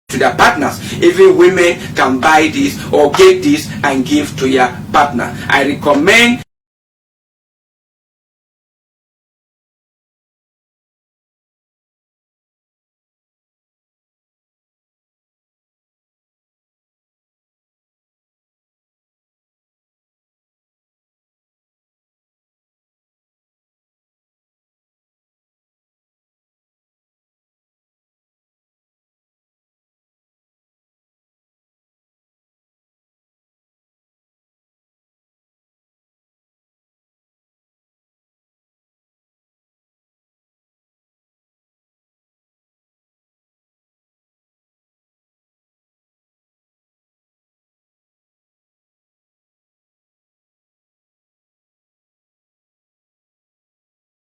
to their partners. Even women can buy this or get this and give to your partner. I recommend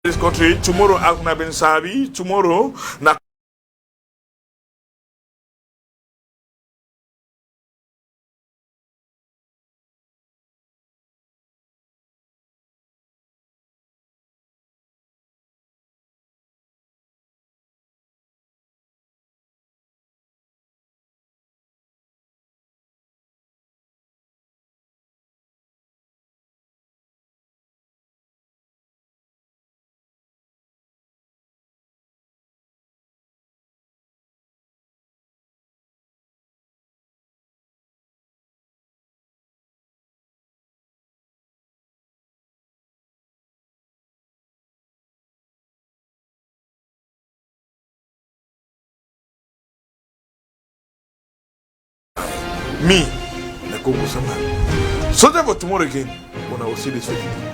this country tomorrow akuna ben sabi tomorrow na me na Congo sama. So that for tomorrow again when I will see this video.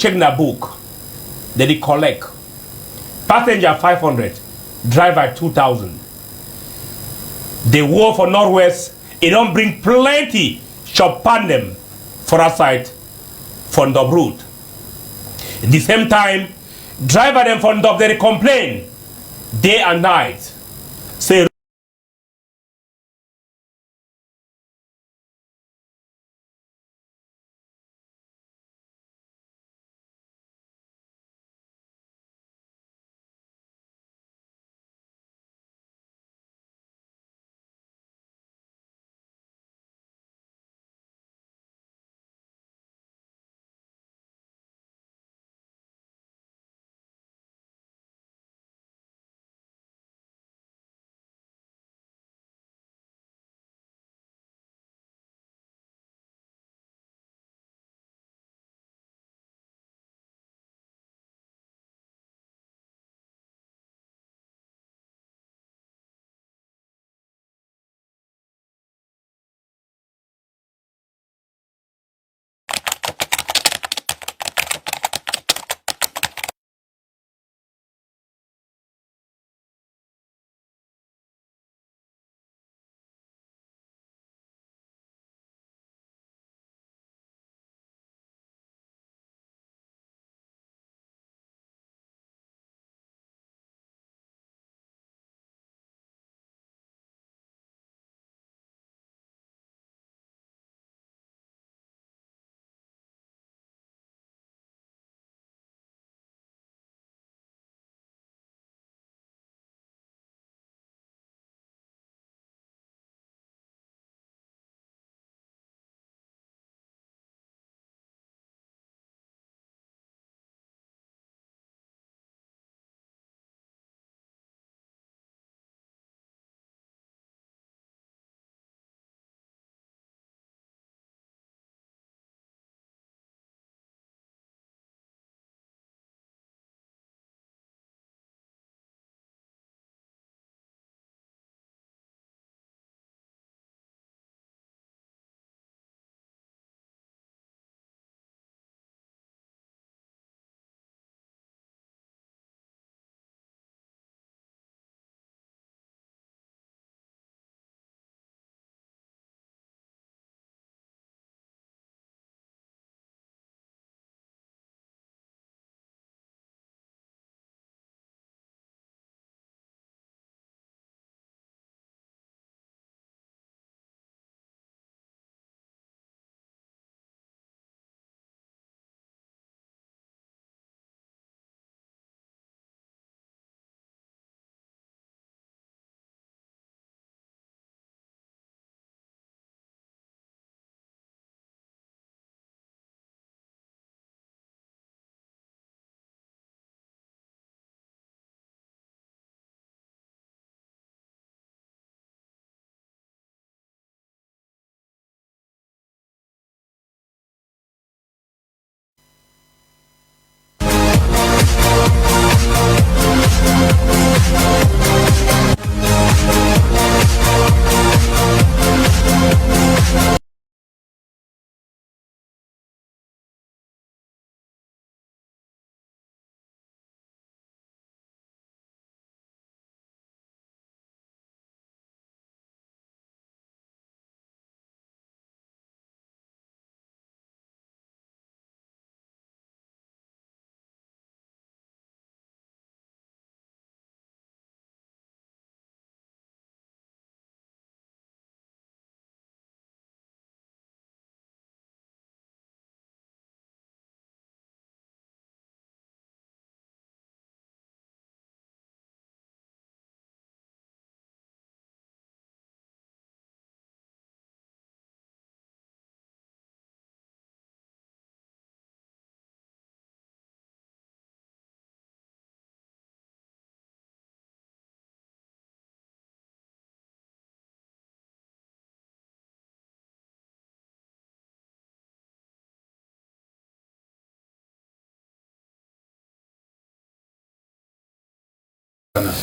check the book. They collect. Passenger 500, driver 2,000. The war for Northwest, it don't bring plenty shop pan them for outside from the route. At the same time, driver them from the they complain day and night. Say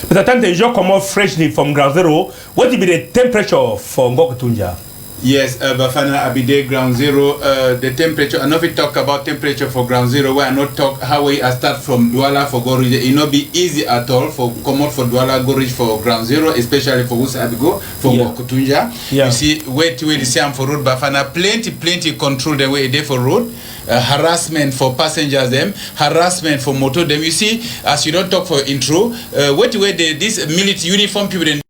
But the time the job come out freshly from ground zero, what will be the temperature for Ngokutunja? Yes, Bafana Abide ground zero. The temperature. I know we talk about temperature for ground zero. We are not talk how we start from Douala for go reach. It not be easy at all for come out for Douala go reach for ground zero, especially for Usa Abigo for Kutunja. You see, wait the same for road Bafana. Plenty control the way there for road. Harassment for passengers them, harassment for motor them. You see, as you don't talk for intro, wait this military uniform people. Then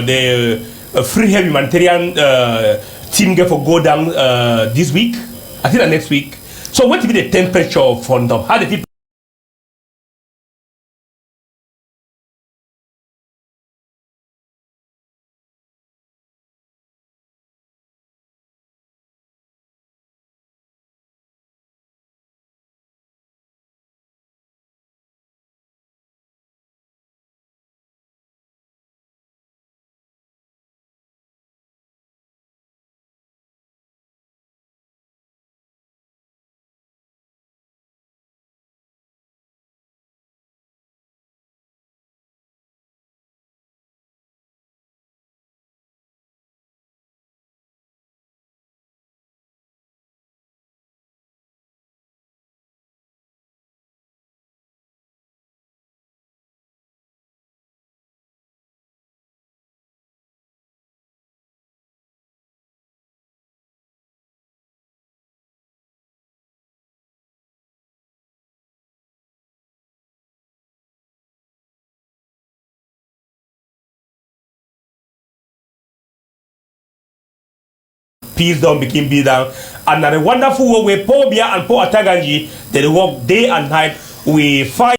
the free humanitarian team get for go down this week, I think next week. So what will be the temperature from them? How the people peace down became be down, and a wonderful way Paul Bia and Paul Ataganji they work day and night. We fight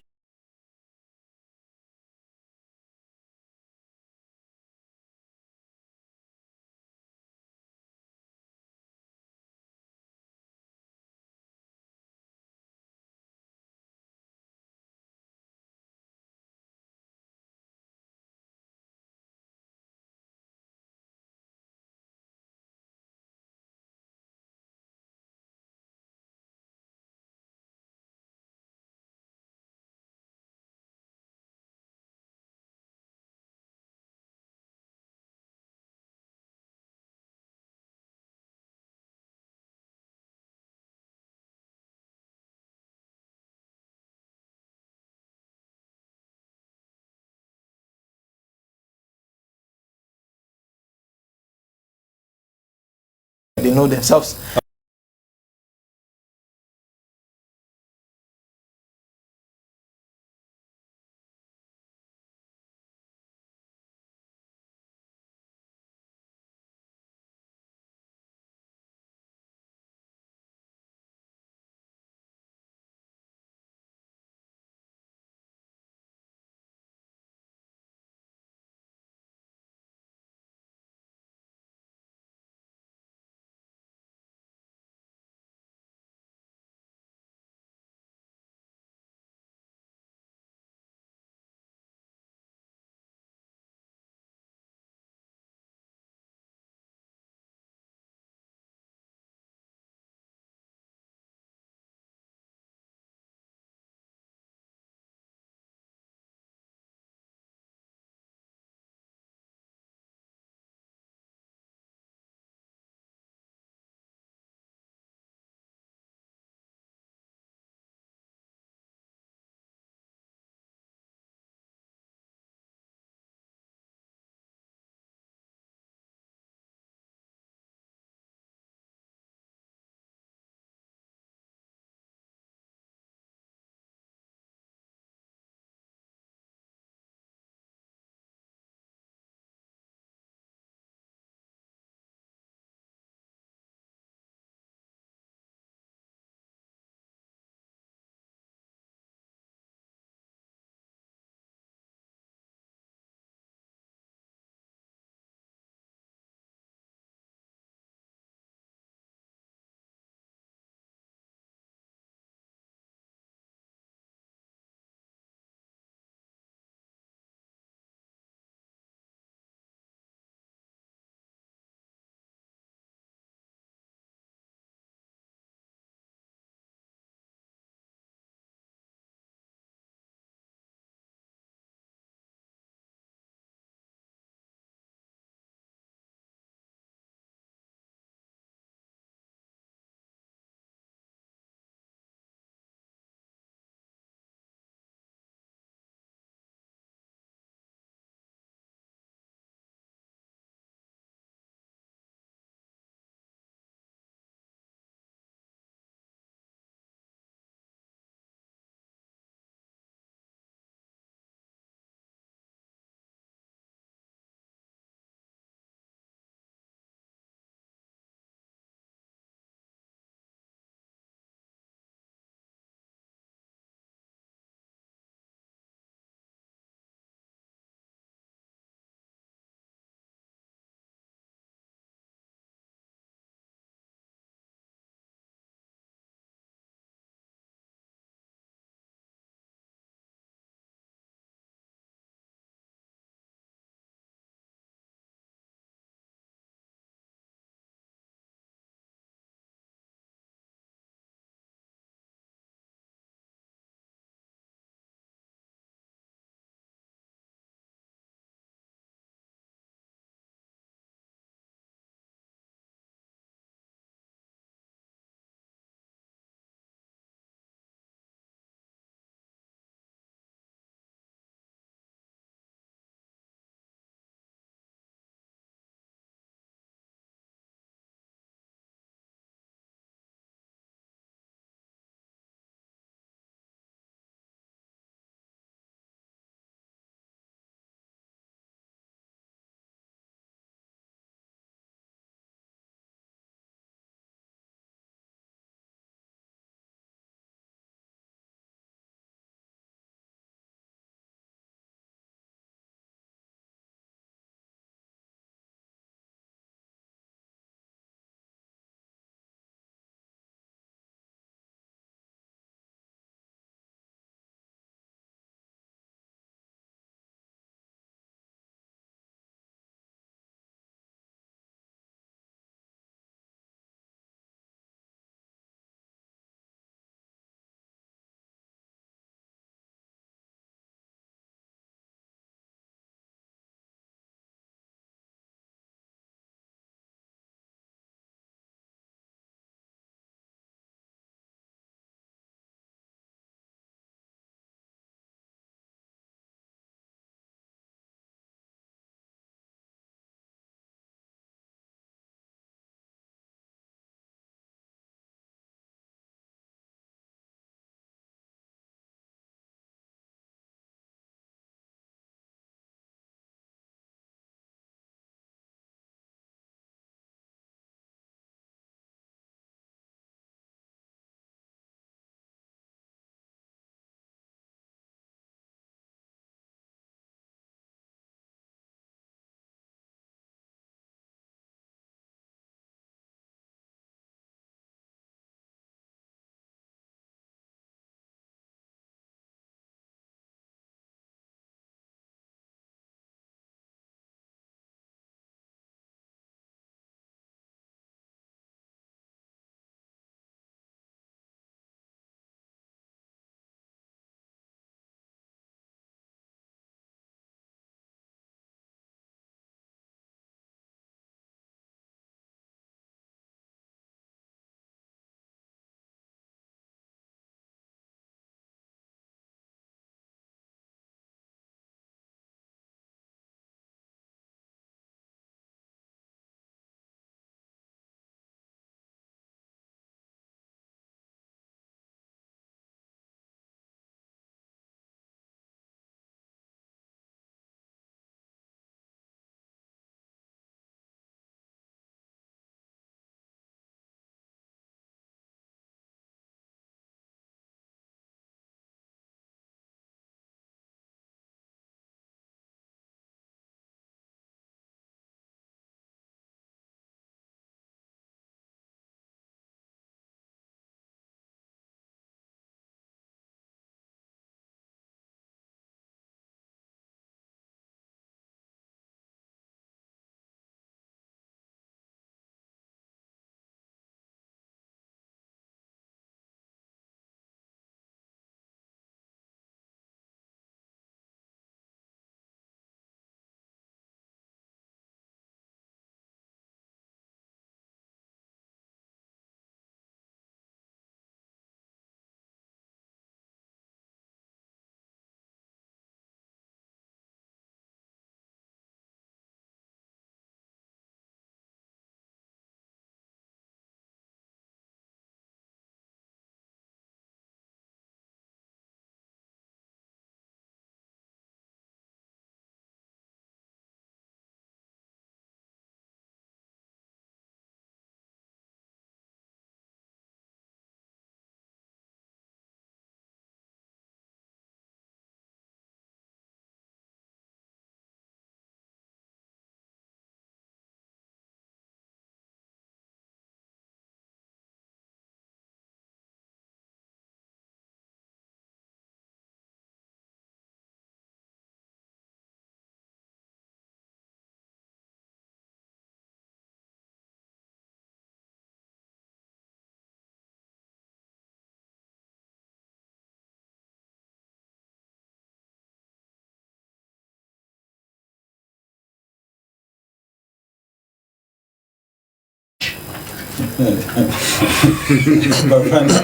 they know themselves.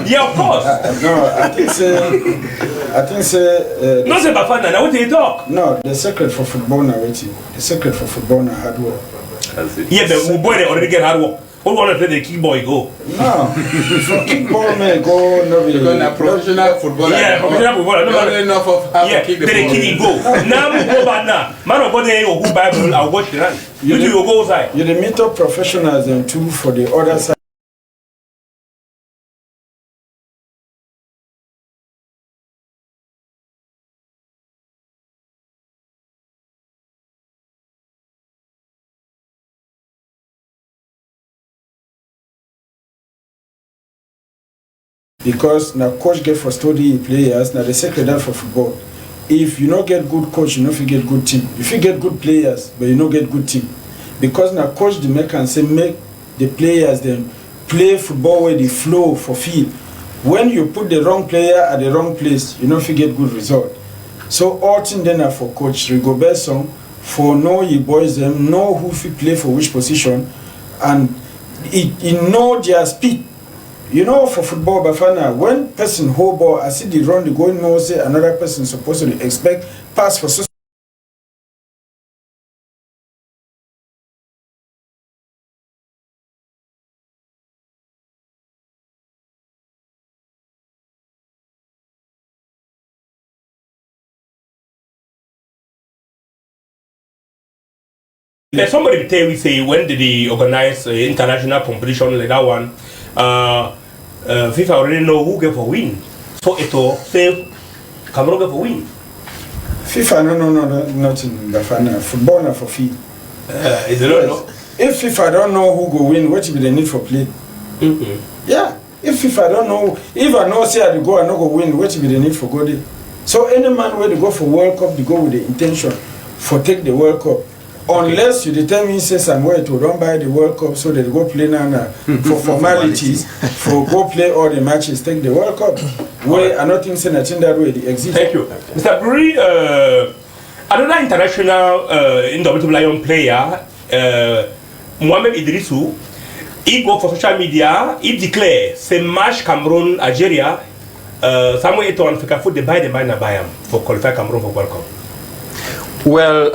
Yeah, of course. No, I think say. Not say Bafana. Now what do you talk? No, the secret for football now waiting. The secret for football now hard work. Yeah, but we boy they already get hard work. Who want to play the kickball go? No, for kickball man go no be. Because a professional footballer. Yeah, professional footballer. Not enough of how yeah, to kick the they ball. kick it go. Now we go back now. Man of God, they go Bible. I watch the run. You do you go outside. You the meet up professionals and too for the other side. Because now coach get for study players, now the secretary for football. If you not get good coach, you know if you get good team. If you get good players, but you not get good team. Because now coach the make and say make the players then play football where they flow for field. When you put the wrong player at the wrong place, you know if you get good result. So all thing then are for coach Rigobert song for know you boys them, know who fit play for which position, and it know their speed. You know, for football, Bafana, when person hold ball, I see the run, the goal, no say another person supposed to expect pass for so. There's somebody tell we say when did they organize international competition like that one? FIFA already know who get for win. So it all say Cameroon get for win. FIFA no nothing Bafana. Football na for fee. Is it not? If FIFA don't know who go win, what will be the need for play? Yeah. If FIFA don't know, if I know say I go and not go win, what will be the need for go there? So any man where they go for World Cup, they go with the intention for take the World Cup. Unless you determine say somewhere to run by the World Cup so they go play now for formalities, for go play all the matches, take the World Cup. Where I don't think say nothing that way they exist. Thank you. Mr. Brewery, another international indomitable lion player, Mohamed Idrissou, he go for social media, he declare say match Cameroon, Algeria, somewhere Eto and Fekafoot, they buy the man buy him for qualify Cameroon for World Cup. Well,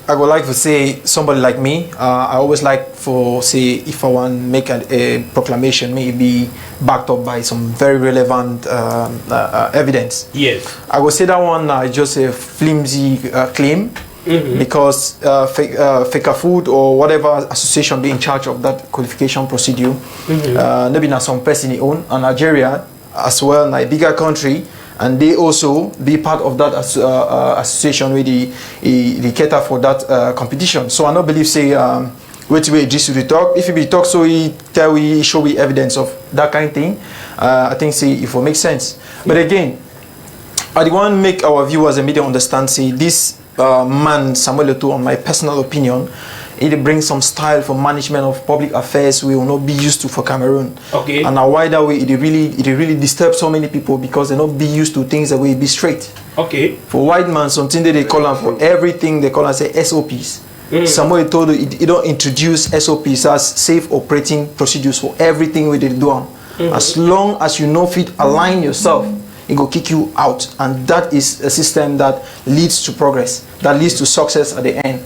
I would like to say somebody like me. I always like for say if I want to make a proclamation, maybe backed up by some very relevant evidence. Yes. I would say that one is just a flimsy claim because Fekafood or whatever association be in charge of that qualification procedure, maybe not some person he own, and Nigeria as well, a bigger country. And they also be part of that association where they cater for that competition. So I don't believe say wait just to talk. If he talk so he tell we show we evidence of that kind of thing. I think say it will make sense. But again, I want to make our viewers and media understand say this man Samuel Eto'o, on my personal opinion, it brings some style for management of public affairs we will not be used to for Cameroon. Okay. And a wider way, it really disturbs so many people because they not be used to things that will be straight. Okay. For white man, something that they call them for everything, they call them say SOPs. Somebody told you, it don't introduce SOPs as safe operating procedures for everything we did do. As long as you know fit align yourself, it will kick you out. And that is a system that leads to progress, that leads to success at the end.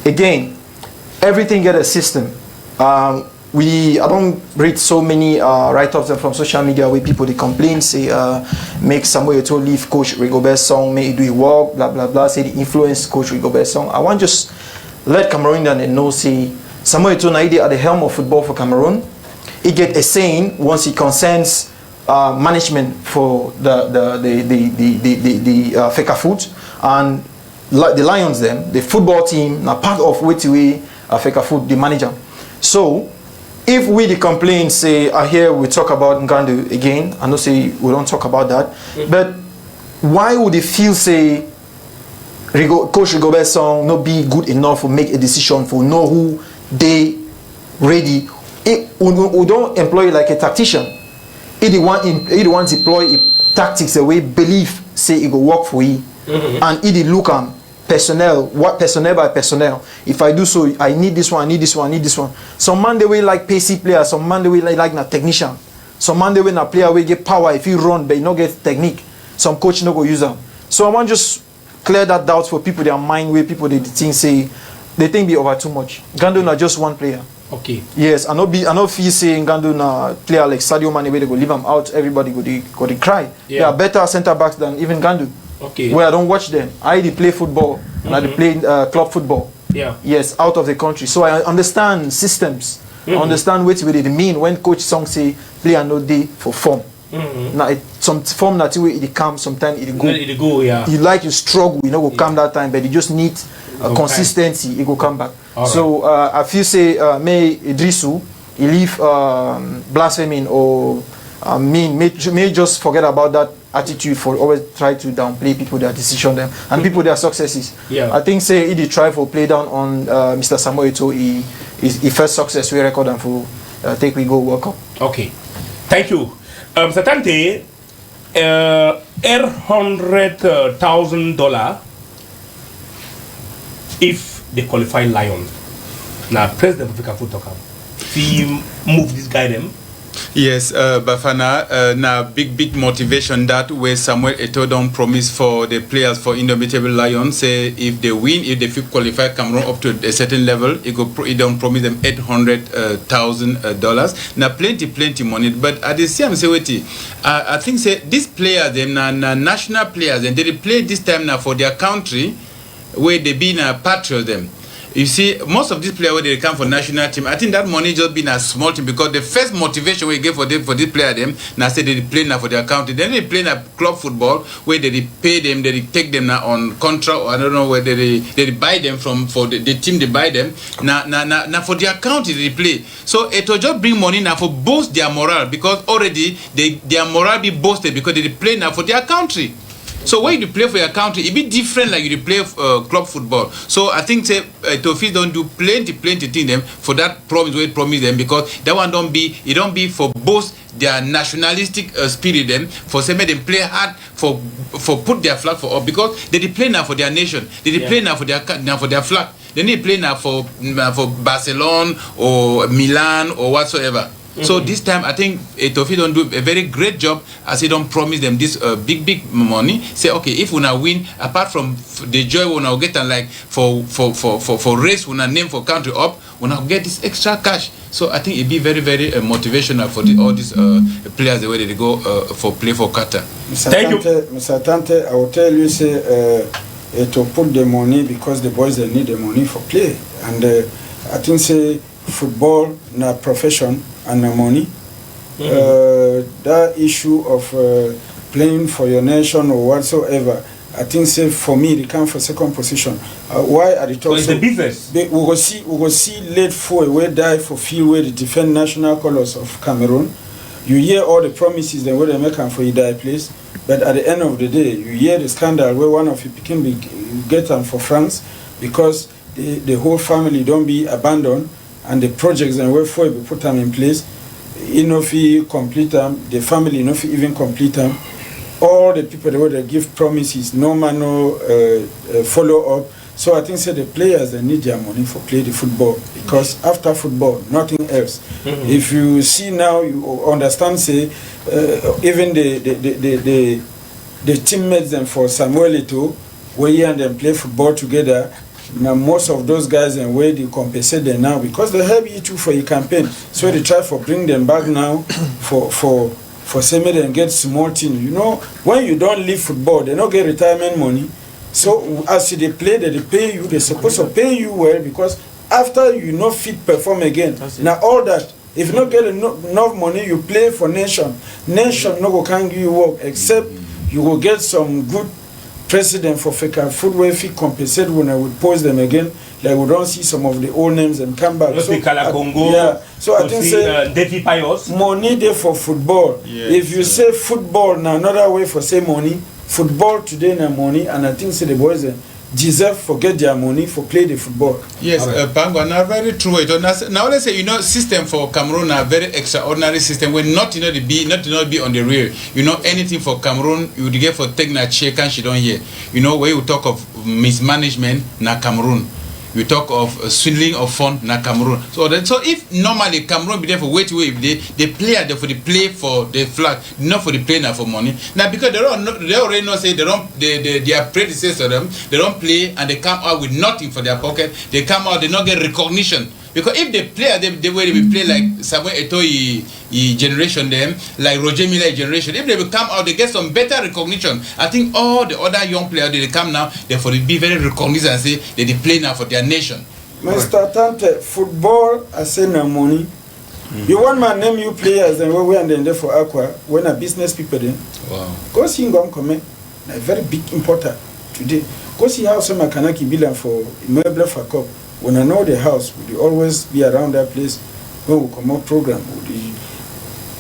Again, everything get a system. I don't read so many write-ups from social media where people they complain, say make Samuel Eto'o leave Coach Rigobert's song, make it do work, blah blah blah. Say the influence Coach Rigobert's song. I want just let Cameroonians know say Samuel Eto'o at the helm of football for Cameroon. He get a saying once he consents management for the Fekafoot and the Lions them, the football team, now part of which we Fekafoot, the manager. So if we the complaints say here we talk about Ngandu again, I know say we don't talk about that, but why would they feel say Coach Rigobert's song not be good enough to make a decision for know who they ready? We don't employ like a tactician. He the one deploy tactics the way belief say it will work for you, and he the look personnel, what personnel by personnel. If I do so, I need this one, I need this one, I need this one. Some man they will like pacey player, some man they will like na technician. Some man they will na player will get power if you run, but you not get technique. Some coach no go use them. So I want just clear that doubt for people their mind where people they think say they think be over too much. Gandu na just one player. Okay. Yes, I not feel saying Gandu na player like Sadio Mane where they go leave him out, everybody go they cry. Yeah. They are better centre backs than even Gandu. Okay. Where I don't watch them. I they play football and I they play club football. Yeah. Yes, out of the country. So I understand systems. I understand what they mean when coach song say player no day for form. Now some form that way it come sometimes it go. It go, yeah. You like you struggle, you know, go come that time, but you just need consistency. It go come back. All So I feel say may Idrisu he leave blaspheming or may just forget about that attitude for always try to downplay people their decision them and people their successes. Yeah. I think say he try for play down on Mr. Samuel Eto'o he first success we record and for take we go World Cup. Okay. Thank you. Satante $100,000 if they qualify Lions. Now President of Africa Football Club. He move this guy them. Yes, Bafana, now big motivation that way Samuel Eto'o don't promise for the players for Indomitable Lions. Say if they win, if they feel qualify Cameroon up to a certain level, it don't promise them $800,000. Now plenty money. But at the same time, I think say these players, them na national players, and they play this time now for their country, where they been a patriot them. You see, most of these players when they come for national team, I think that money just been a small team because the first motivation we give for this player them now say they play now for their country. Then they play now club football where they pay them, they take them now on contract or I don't know where they buy them from for the team they buy them. Now for their country they play. So it will just bring money now for boost their morale because already their morale be boosted because they play now for their country. So when you play for your country, it be different like you play club football. So I think say Tofi don't do plenty things them for that promise we promise them because that one don't be for both their nationalistic spirit them for say make them play hard for put their flag for up because they play now for their nation. They play now for their flag. Then they play now for Barcelona or Milan or whatsoever. So this time I think Tofi don't do a very great job as he don't promise them this big money. Say okay, if we now win, apart from the joy we now get and like for race we now name for country up, we now get this extra cash. So I think it be very motivational for all these players the way they go for play for Qatar. Thank you, Mr. Tante. I will tell you say to put the money because the boys they need the money for play and I think say football na profession and na money. That issue of playing for your nation or whatsoever, I think say for me they come for second position. Why are they talking? It's the business. We go see late four where die for field where they defend national colors of Cameroon. You hear all the promises and where they make them for you die place, but at the end of the day, you hear the scandal where one of you became get them for France because the whole family don't be abandoned. And the projects and where for we put them in place, if we complete them, the family if we even complete them, all the people that give promises, no follow up. So I think say the players they need their money for play the football because after football nothing else. If you see now, you understand say even the teammates them for Samuel Eto'o, where he and them play football together. Now most of those guys and where they compensate them now because they help you too for your campaign. So they try for bring them back now for say make them get small team. You know, when you don't leave football, they don't get retirement money. So as they play, they pay you. They're supposed to pay you well because after you not fit perform again. Now all that if you not get enough money, you play for nation. Nation no go can give you work except you will get some good president for Feka Footwear if he compensate when I would post them again, like we don't see some of the old names and come back. So, so I think say money there for football. Yes, if you say football now another way for say money, football today na money and I think say the boys deserve forget their money for play the football. Yes, Pango, now very true. Now let's say system for Cameroon are very extraordinary system where not to be on the real. Anything for Cameroon you would get for Tegna check and she don't hear. Where you talk of mismanagement na Cameroon. We talk of swindling of fund na Cameroon. So if normally Cameroon be there for wait they play for the play for the flag, not for the play now for money. Now because they already know say their predecessor they don't play and they come out with nothing for their pocket. They come out they not get recognition. Because if they play the way they will play like Samuel Eto'o generation them, like Roger Miller generation, if they will come out, they get some better recognition. I think all the other young players they come now, therefore they be very recognized and say that they play now for their nation. Mr. Tante, football I say no money. You want my name you players and we and then there for Aqua when a business people then. Wow. Go see Ngom come a very big importer today. Go see how some Makanaki bill for Meuble for Cup. When I know the house, we always be around that place when we come out program. The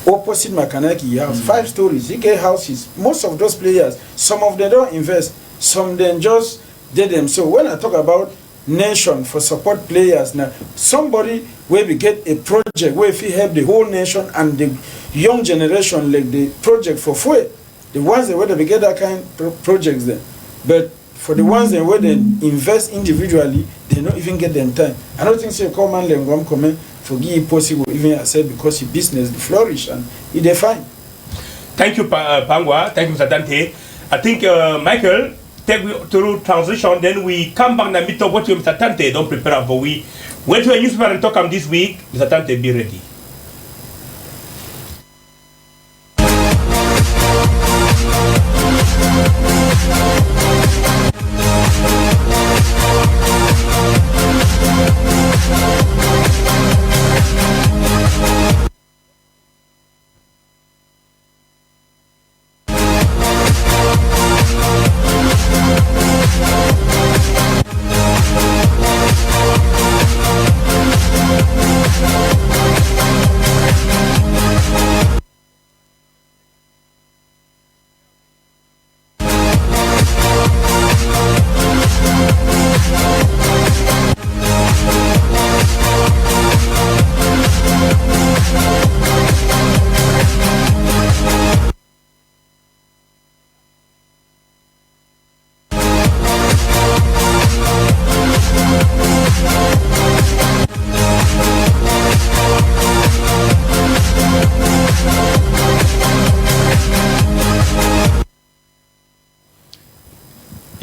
opposite Makanaki house, 5 stories, he get houses. Most of those players, some of them don't invest, some them just did them. So when I talk about nation for support players, now somebody where we get a project where if we help the whole nation and the young generation like the project for free, the ones that where we get that kind of projects then. But for the ones that where they invest individually, they don't even get them time. I don't think so. Come and let them come for give possible. Even I said because the business flourish and it they fine. Thank you, Pangwa. Thank you, Mr. Dante. I think Michael take we through transition. Then we come back and meet up what you, Mr. Dante. Don't prepare for we went to a newspaper and talk this week. Mr. Dante, be ready.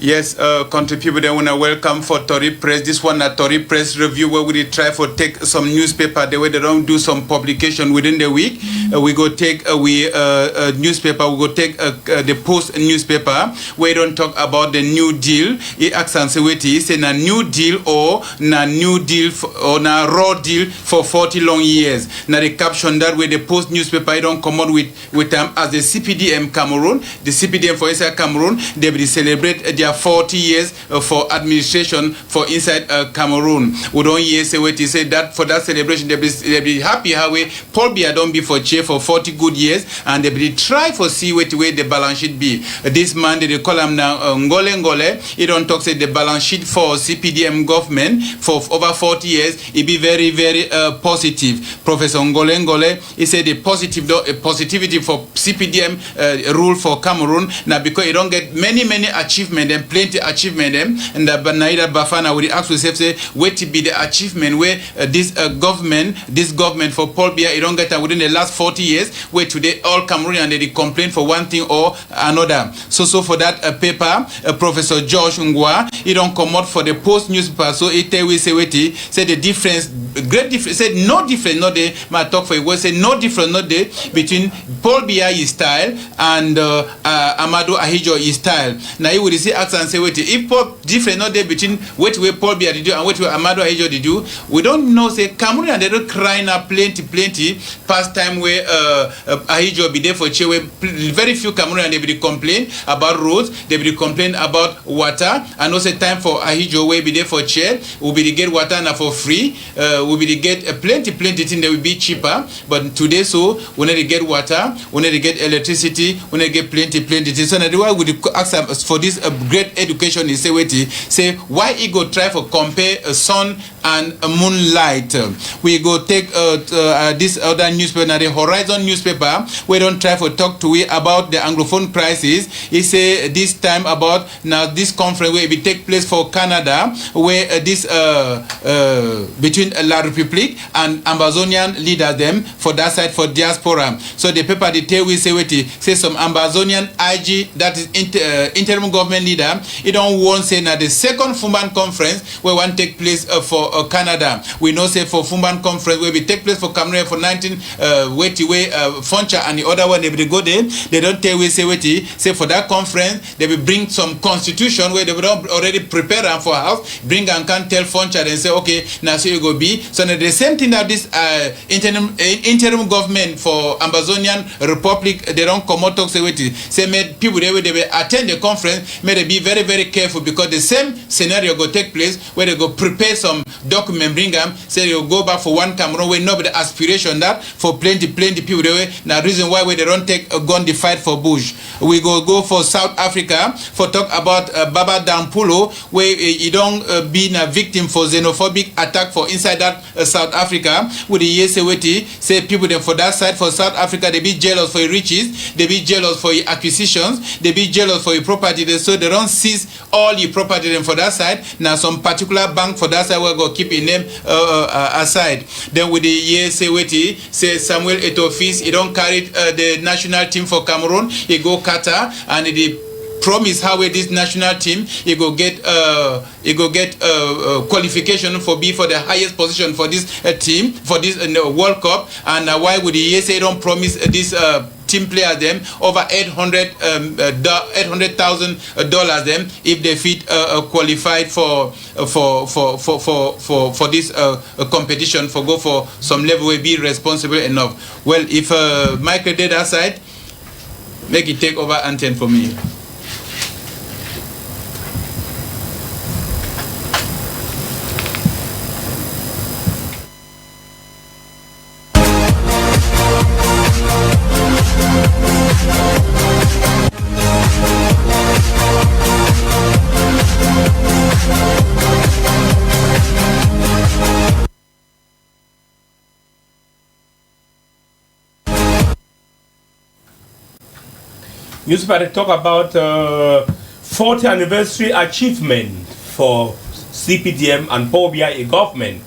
Yes, country people, they want to welcome for Tori Press. This one a Tori Press review where we try for take some newspaper the way they don't do some publication within the week. We go take newspaper. We go take the Post newspaper where they don't talk about the New Deal. It asks and say wait, it's a new deal or na new deal or na raw deal for 40 long years. Now the caption that way the Post newspaper it don't come out with them as the CPDM Cameroon, the CPDM for inside Cameroon. They will celebrate their 40 years for administration for inside Cameroon. We don't hear say what he said that for that celebration they be happy how we Paul Biya don't be for chair for 40 good years and they be try for see what way the balance sheet be. This man they call him now Ngole. He don't talk say the balance sheet for CPDM government for over 40 years. It be very positive. Professor Ngole he said the positivity for CPDM rule for Cameroon now because you don't get many achievement and plenty achievement them and the Naida Bafana would ask yourself say where to be the achievement where this government for Paul Biya you don't get within the last 40 years where today all Cameroonians they complain for one thing or another. So for that paper Professor George Ngwa he don't come out for the Post newspaper so it we say what he said the difference great difference said no difference not there my talk for it was say no difference not there between Paul Biya style and Amadou Ahidjo style. Now he would say ask and say wait if Paul different not there between what way Paul Biya did do and what way Amadou Ahidjo did do we don't know say Cameroon and they don't cry now plenty past time where Ahidjo be there for chair where very few Cameroonians they be complain about roads they be complain about water and also time for Ahidjo where be there for chair will be to get water now for free we will get plenty thing that will be cheaper. But today, so we need to get water, we need to get electricity, we need to get plenty things. So that's why we ask them for this great education. He say why he go try for compare a sun and a moonlight. We go take this other newspaper, the Horizon newspaper. We don't try for talk to we about the Anglophone crisis. He say this time about now this conference will be take place for Canada, where this between La République and Amazonian leaders them for that side for diaspora. So the paper the tell we say some Amazonian IG, that is interim government leader, he don't want say now the second Fumban conference where one take place for Canada. We know say for Fumban conference where we take place for Cameroon for 19 Foncha and the other one they will go there. They don't tell we say for that conference they will bring some constitution where they will already prepare them for house, bring and can tell Foncha and say okay now so you go be. So now the same thing that this interim government for Amazonian Republic they don't come out talk say made people they will attend the conference, may they be very careful because the same scenario go take place where they go prepare some document, bring them, say you go back for one Cameroon where nobody aspiration that for plenty people they way. Now reason why they don't take a gun to fight for Bush. We go for South Africa for talk about Baba Dampulo where he don't be a victim for xenophobic attack for inside that South Africa with the ESWT say people them for that side for South Africa they be jealous for your riches, they be jealous for your acquisitions, they be jealous for your property, so they don't seize all your property them for that side. Now some particular bank for that side will go keep in name aside. Then with the ESWT say Samuel Eto'o he don't carry the national team for Cameroon, he go Qatar and he promise how this national team he go get qualification for be for the highest position for this team for this World Cup. And why would the USA don't promise this team player them over $800,000 them if they fit qualified for this competition for go for some level will be responsible enough. Well, if Michael did that side, make it take over Anten for me. Newspaper talk about 40th anniversary achievement for CPDM and Paul Biya government.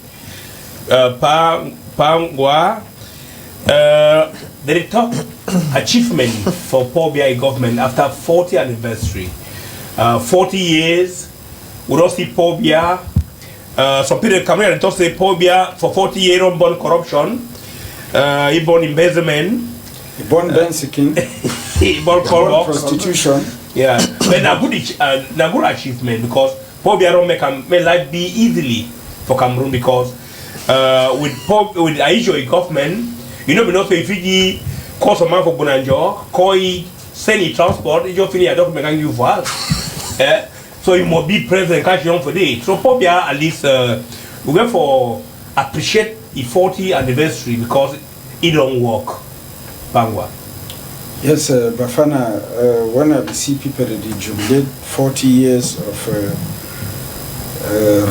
They talk achievement for Paul Biya government after 40th anniversary. 40 years, we don't see Paul Biya. Some people come here and talk say Paul Biya for 40 years on born corruption, he born embezzlement. He born Bensikin. He born prostitution. Yeah, but na good achievement because Paul Biya don't make life be easily for Cameroon because with Aisho government, you know we not say if you call some man for Bonanjo, call he send he transport, he just finish a document and you for us. So he must be president cash young for day. So Paul Biya at least we went for appreciate the 40th anniversary because it don't work. Bangwa. Yes, Bafana, when I see people that jubilate 40 years of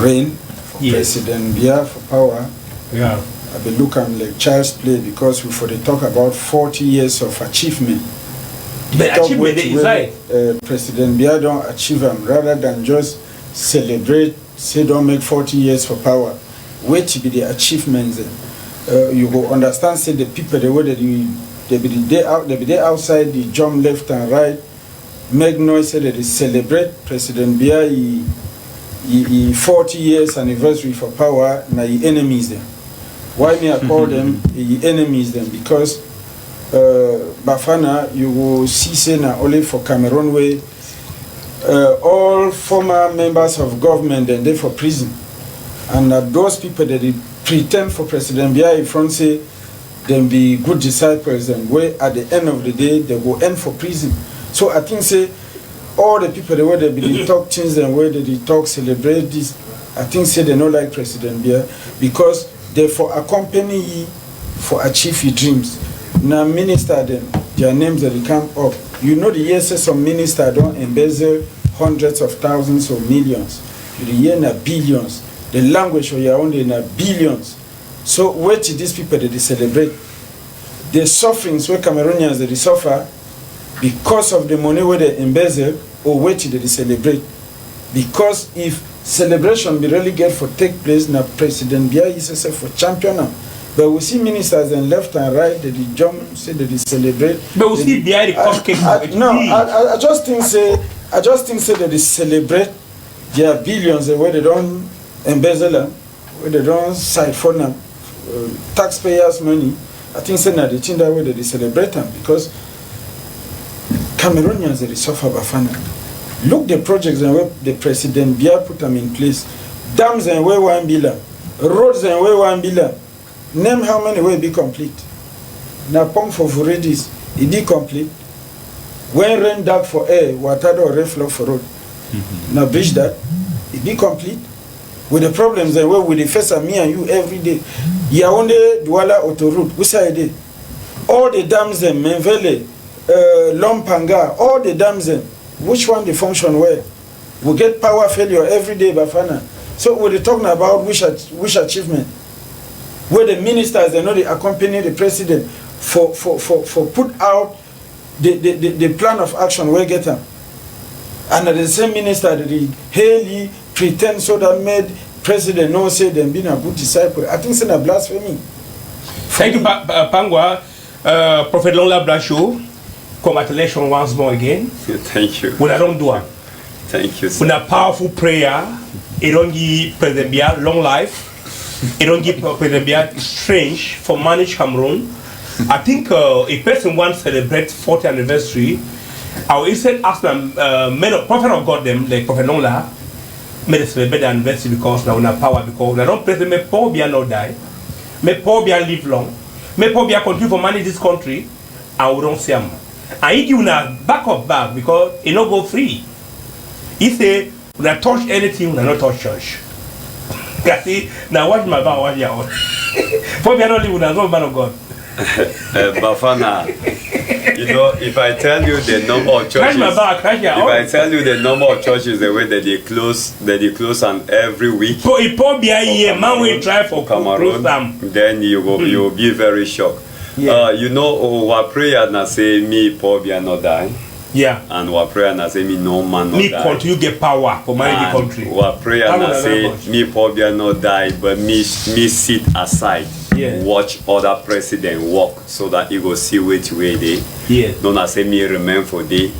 reign for President Biya for power, yeah, I be look at like child's play because we for the talk about 40 years of achievement. The achievement inside. President Biya don't achieve them rather than just celebrate, say don't make 40 years for power. Wait to be the achievements. You go understand, say the people the way that they be there outside, the jump left and right, make noise, say that they celebrate President Biya he 40 years anniversary for power, now he enemies them. Why me I call them he enemies them? Because Bafana, you will see say now only for Cameroon way, all former members of government and they for prison. And those people that they pretend for President Biya in front say them be good disciples and where at the end of the day they go end for prison. So I think say all the people the way they be talk things and where they talk celebrate this, I think say they don't like President Biya because they for accompany you for achieve your dreams. Now minister them, their names that they come up. You know the years some minister don't embezzle hundreds of thousands or millions. You the year na billions. The language for your own na billions. So wait till these people that they celebrate. The sufferings where Cameroonians that they suffer because of the money where they embezzle, or wait till they celebrate. Because if celebration be really get for take place, now President Biya is for champion now. But we see ministers and left and right that they jump, say that they celebrate. But we see behind the cupcake. I just think say that they celebrate their billions and where they don't embezzle them, where they don't siphon them, taxpayers' money. I think say that the thing that way that they celebrate them because Cameroonians they suffer Bafana. Look the projects and where the President Biya put them in place. Dams and where 1 billion, roads and where 1 billion. Name how many will be complete. Now pump for Vuridis, it be complete. When rain dark for air, water or reflow for road. Now bridge that, it be complete. With the problems that we the face of me and you every day. Yaoundé, Douala, Autoroute, which side day? All the dams in Menvele, Lompanga, all the dams in. Which one they function well? We get power failure every day, Bafana. So we're talking about which achievement? Where the ministers they know they accompany the president for put out the plan of action where get them. And the same minister that they Haley pretend so that made president no say them being a good disciple. I think it's a blasphemy. Thank you, Pangwa. Prophet Longla Brasho, congratulations once more again. Thank you. We don't do it. Thank you. With a powerful prayer, it don't give President Biya long life. It don't give President Biya strange for manage Cameroon. I think a person wants to celebrate 40th anniversary. I will instead ask them, prophet of God them, like Prophet Longla, may they celebrate the anniversary because now we have power because they don't President may Paul Biya not die, may Paul Biya live long, may Paul Biya continue to manage this country, and we don't see him. And he give una back of back because he not go free. He say, when I touch anything, when I not touch church. See, now watch my back, watch your own. For me, I don't live with a man of God. Bafana, you know, if I tell you the number of churches, if I tell you the number of churches, the way that they close on every week, so if Paul Biya here, man will try for Cameroon, then you will be very shocked. Yeah. You know, our prayer na say me Paul Biya not die. Yeah. And our prayer na say me no man not me die. Me continue get power for manage the country. Our prayer na say me Paul Biya not die, but me sit aside. Yeah. Watch other president work so that he go see which way they. Yeah. Don't I say me remain for day,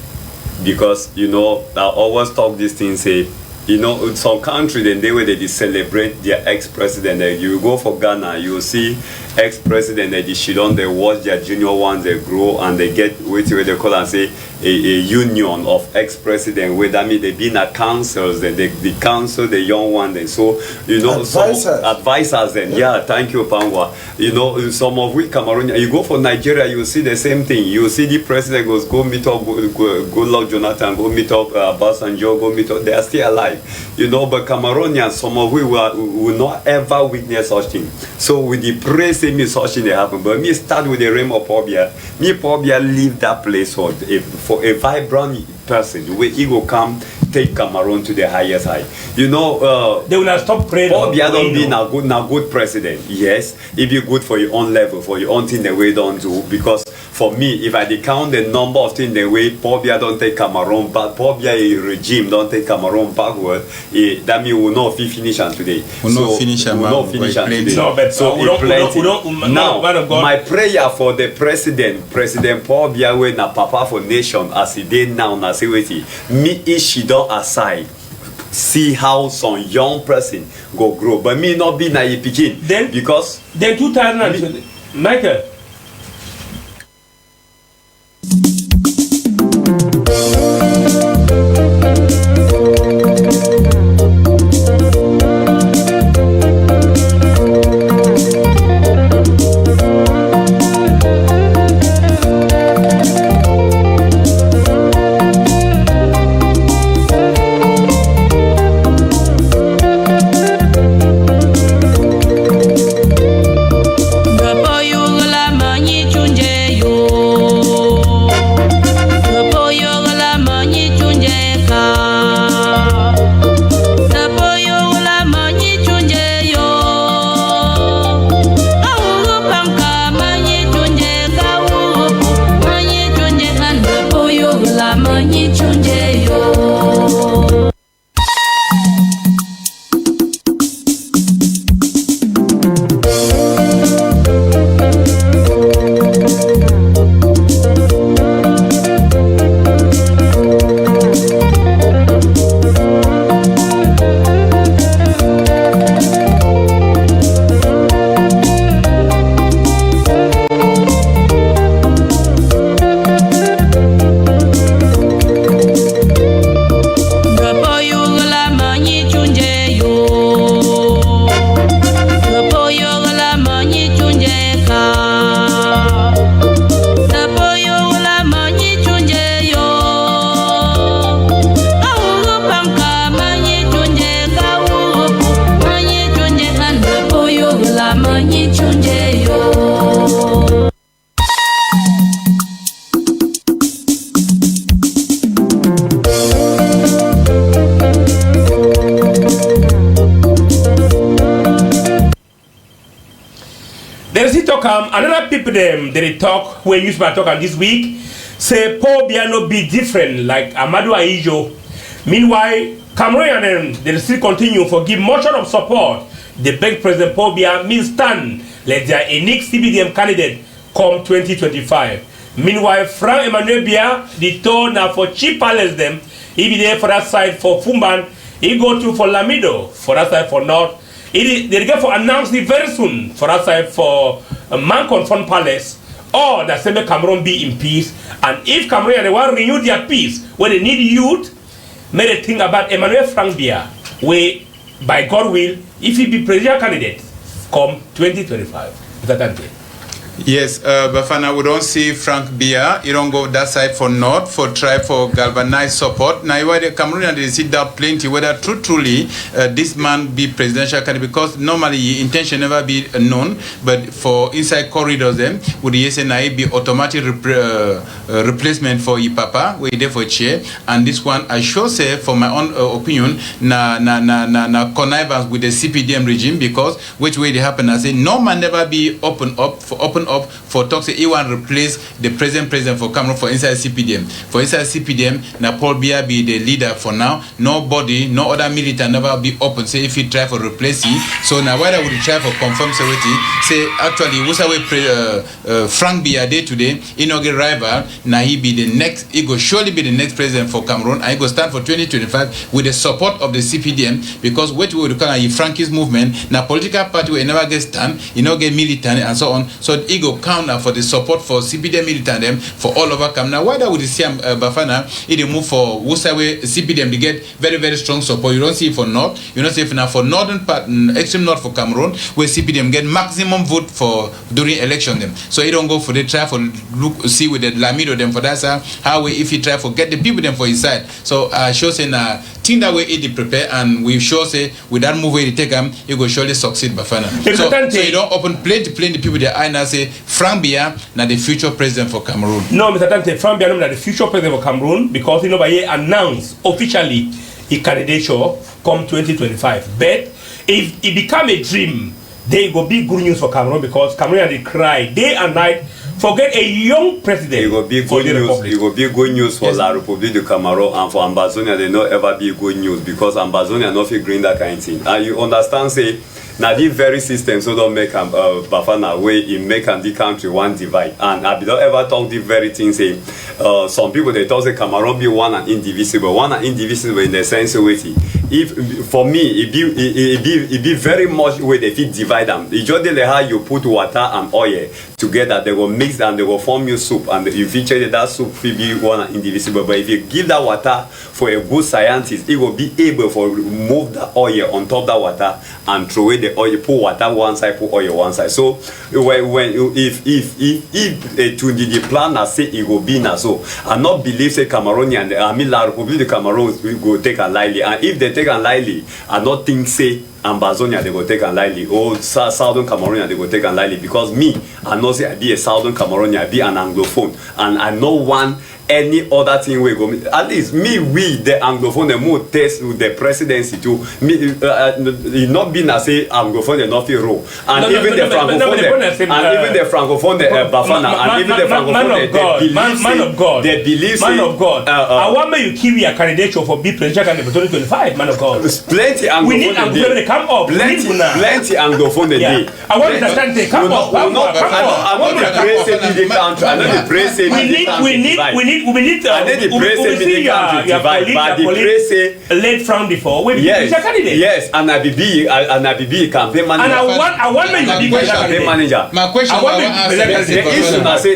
because you know I always talk this thing say. You know, in some country, then they celebrate their ex-president. You go for Ghana, you see ex-president, they sit on, they watch their junior ones, they grow, and they get what they call and say a union of ex-president. Where that means they be in a councils, then they counsel the young one. Then so you know, advisors. Then yeah, thank you, Pangwa. You know, some of we Cameroon, you go for Nigeria, you see the same thing. You see the president goes go meet up, good luck Jonathan, go meet up Obasanjo, go meet up. They are still alive. You know, but Cameroonians, some of we will not ever witness such thing. So with the praise, me such thing they happen. But me start with the realm of Pobia. Me Pobia leave that place for a vibrant person. The way he will come, take Cameroon to the highest height. You know, they will not stop praying. Pobia don't be now good president. Yes, it be good for your own level, for your own thing the way don't do. Because for me, if I count the number of things the way Pobia don't take Cameroon, but Pobia regime don't take Cameroon backward, that means we will not finish on today. We will not finish on today. No, but so now, my prayer for the President Paul Biya, we na papa for nation as he did now, na say wait, me she don't aside. See how some young person go grow, but me not be na pikin. Then because then 2020, Michael. Then see talk another people them they talk when you talk this week say Paul Biya no be different like Amadou Ahijo. Meanwhile, Cameroonian they still continue for give motion of support. The beg President Paul Biya means stand let their unique CBDM candidate come 2025. Meanwhile, Frank Emmanuel Biya the told now for cheap palace them. He be there for that side for Fumban. He go to for Lamido for that side for North. They get for announce it very soon for that side for Mancon Fun Palace. Or that same Cameroon be in peace. And if Cameroon they want to renew their peace, when they need youth, may they think about Emmanuel Frank Biya, where by God will, if he be presidential candidate, come 2025. Is that okay? Yes, Bafana, we don't see Frank Biya. You don't go that side for North, for try for galvanized support. Now, why the Cameroonians they sit down plenty whether truly this man be presidential candidate because normally his intention never be known. But for inside corridors, them would the SNI be automatic replacement for Ipapa, we there for chair. And this one, I sure say, for my own opinion, na connivance with the CPDM regime because which way they happen, I say no man never be open up for talks say he want to replace the present president for Cameroon for inside CPDM. For inside CPDM, now Paul Biya be the leader for now. Nobody, no other militant never be open. Say if he try for replace him. So now whether would try for confirm security, say actually what's away Frank Biya day today, he no get rival. Now he be the next, he go surely be the next president for Cameroon. And he go stand for 2025 with the support of the CPDM because what we would call a Frankie's movement. Now political party will never get stand, you know get militant and so on. So he go count now for the support for CPDM militant them for all over Cameroon. Now why that would see Bafana he move for Wusawe CPDM they get very strong support. You don't see it for North, you don't see it now for northern part, extreme north for Cameroon where CPDM get maximum vote for during election them. So he don't go for the try for look see with the Lamido them for that how we if he try for get the people them for his side. So sure say now think that way he prepare and we sure say with that move where he take him he go surely succeed Bafana. So you don't open plenty people their eye now say Frank Biya now the future president for Cameroon. No, Mr. Tante, Frank Biya not the future president for Cameroon because he know by announced officially his candidature come 2025. But if it become a dream, they will be good news for Cameroon because Cameroon they cry day and night. Forget a young president. It will be good news. It will be good news for La République du Cameroon and for Ambazonia. They not ever be good news because Ambazonia not feel green that kind of thing. And you understand, say. Now this very system so don't make Bafana way in make the country one divide. And I don't ever talk the very thing say some people they talk say Cameroon be one and indivisible in the sense of if for me it be very much way they fit divide them. It's just like how you put water and oil together, they will mix and they will form you soup and you feature that soup will be one and indivisible. But if you give that water for a good scientist, it will be able to remove the oil on top of that water and throw away the oil, put water one side, put oil one side. So if to the planner say it will be now, so I not believe say Cameroonian, I mean La République du Cameroon will go take a lightly, and if they take a lightly, I not think say Ambazonia they go take a lightly or Southern Cameroon they go take a lightly because me I know say I be a Southern Cameroonian, I be an Anglophone, and I know one any other thing we go at least me we the Anglophone the more test with the presidency too me it not been as say Anglophone they not feel role and even the Francophone the Bafana and even the Francophone they believe man of God I want me you keep your candidature for be presidential candidate for 2025 man of God plenty Anglophone we need Anglophone to come up plenty Anglophone the day I want to stand to come up I want to praise the country I know the praise we need see your colleague late from before we be candidate. Yes, and I be campaign manager. And I want you to be campaign manager. My question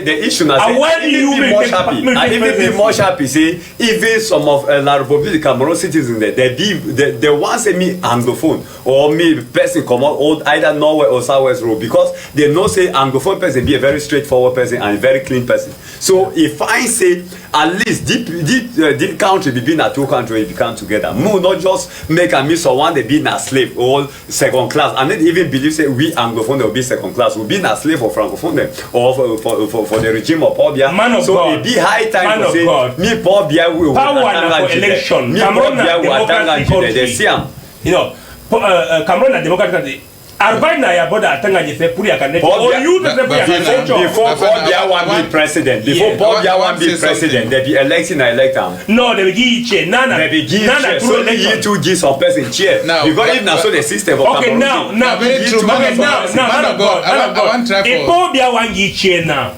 the issue I want you to be more happy. And even be more happy say even some of La République du Cameroon citizens they want say me Anglophone or me person come out either Norway or Southwest Road because they know say Anglophone person be a very straightforward person and a very clean person. So if I say at least deep country between the two countries become together. More not just make a miss or one they be a slave or second class. And then even believe say we Anglophone will be second class. We'll be a slave for Francophone or for the regime of Paul Biya. So it be high time to say me Paul Biya will power for election. Me Paul Biya will attend the Siam. You know, Cameroon a democratic country. Arbaina ya boda atanga jese puri akane. Paul Or Biya- you the puri akane. Before Paul Biya wan be president, before Yeah. Paul Biya I wan want to be say president, there be election and elect am. No, they will give you chair. Nana. They be give Nana chair, through so you election. two give some person chair. Now, Because if na so the system of Okay, Cameroon now, dey. now, very true, man okay, of now, God. now, Man of God. I want try If for- Paul Biya wan give chair now,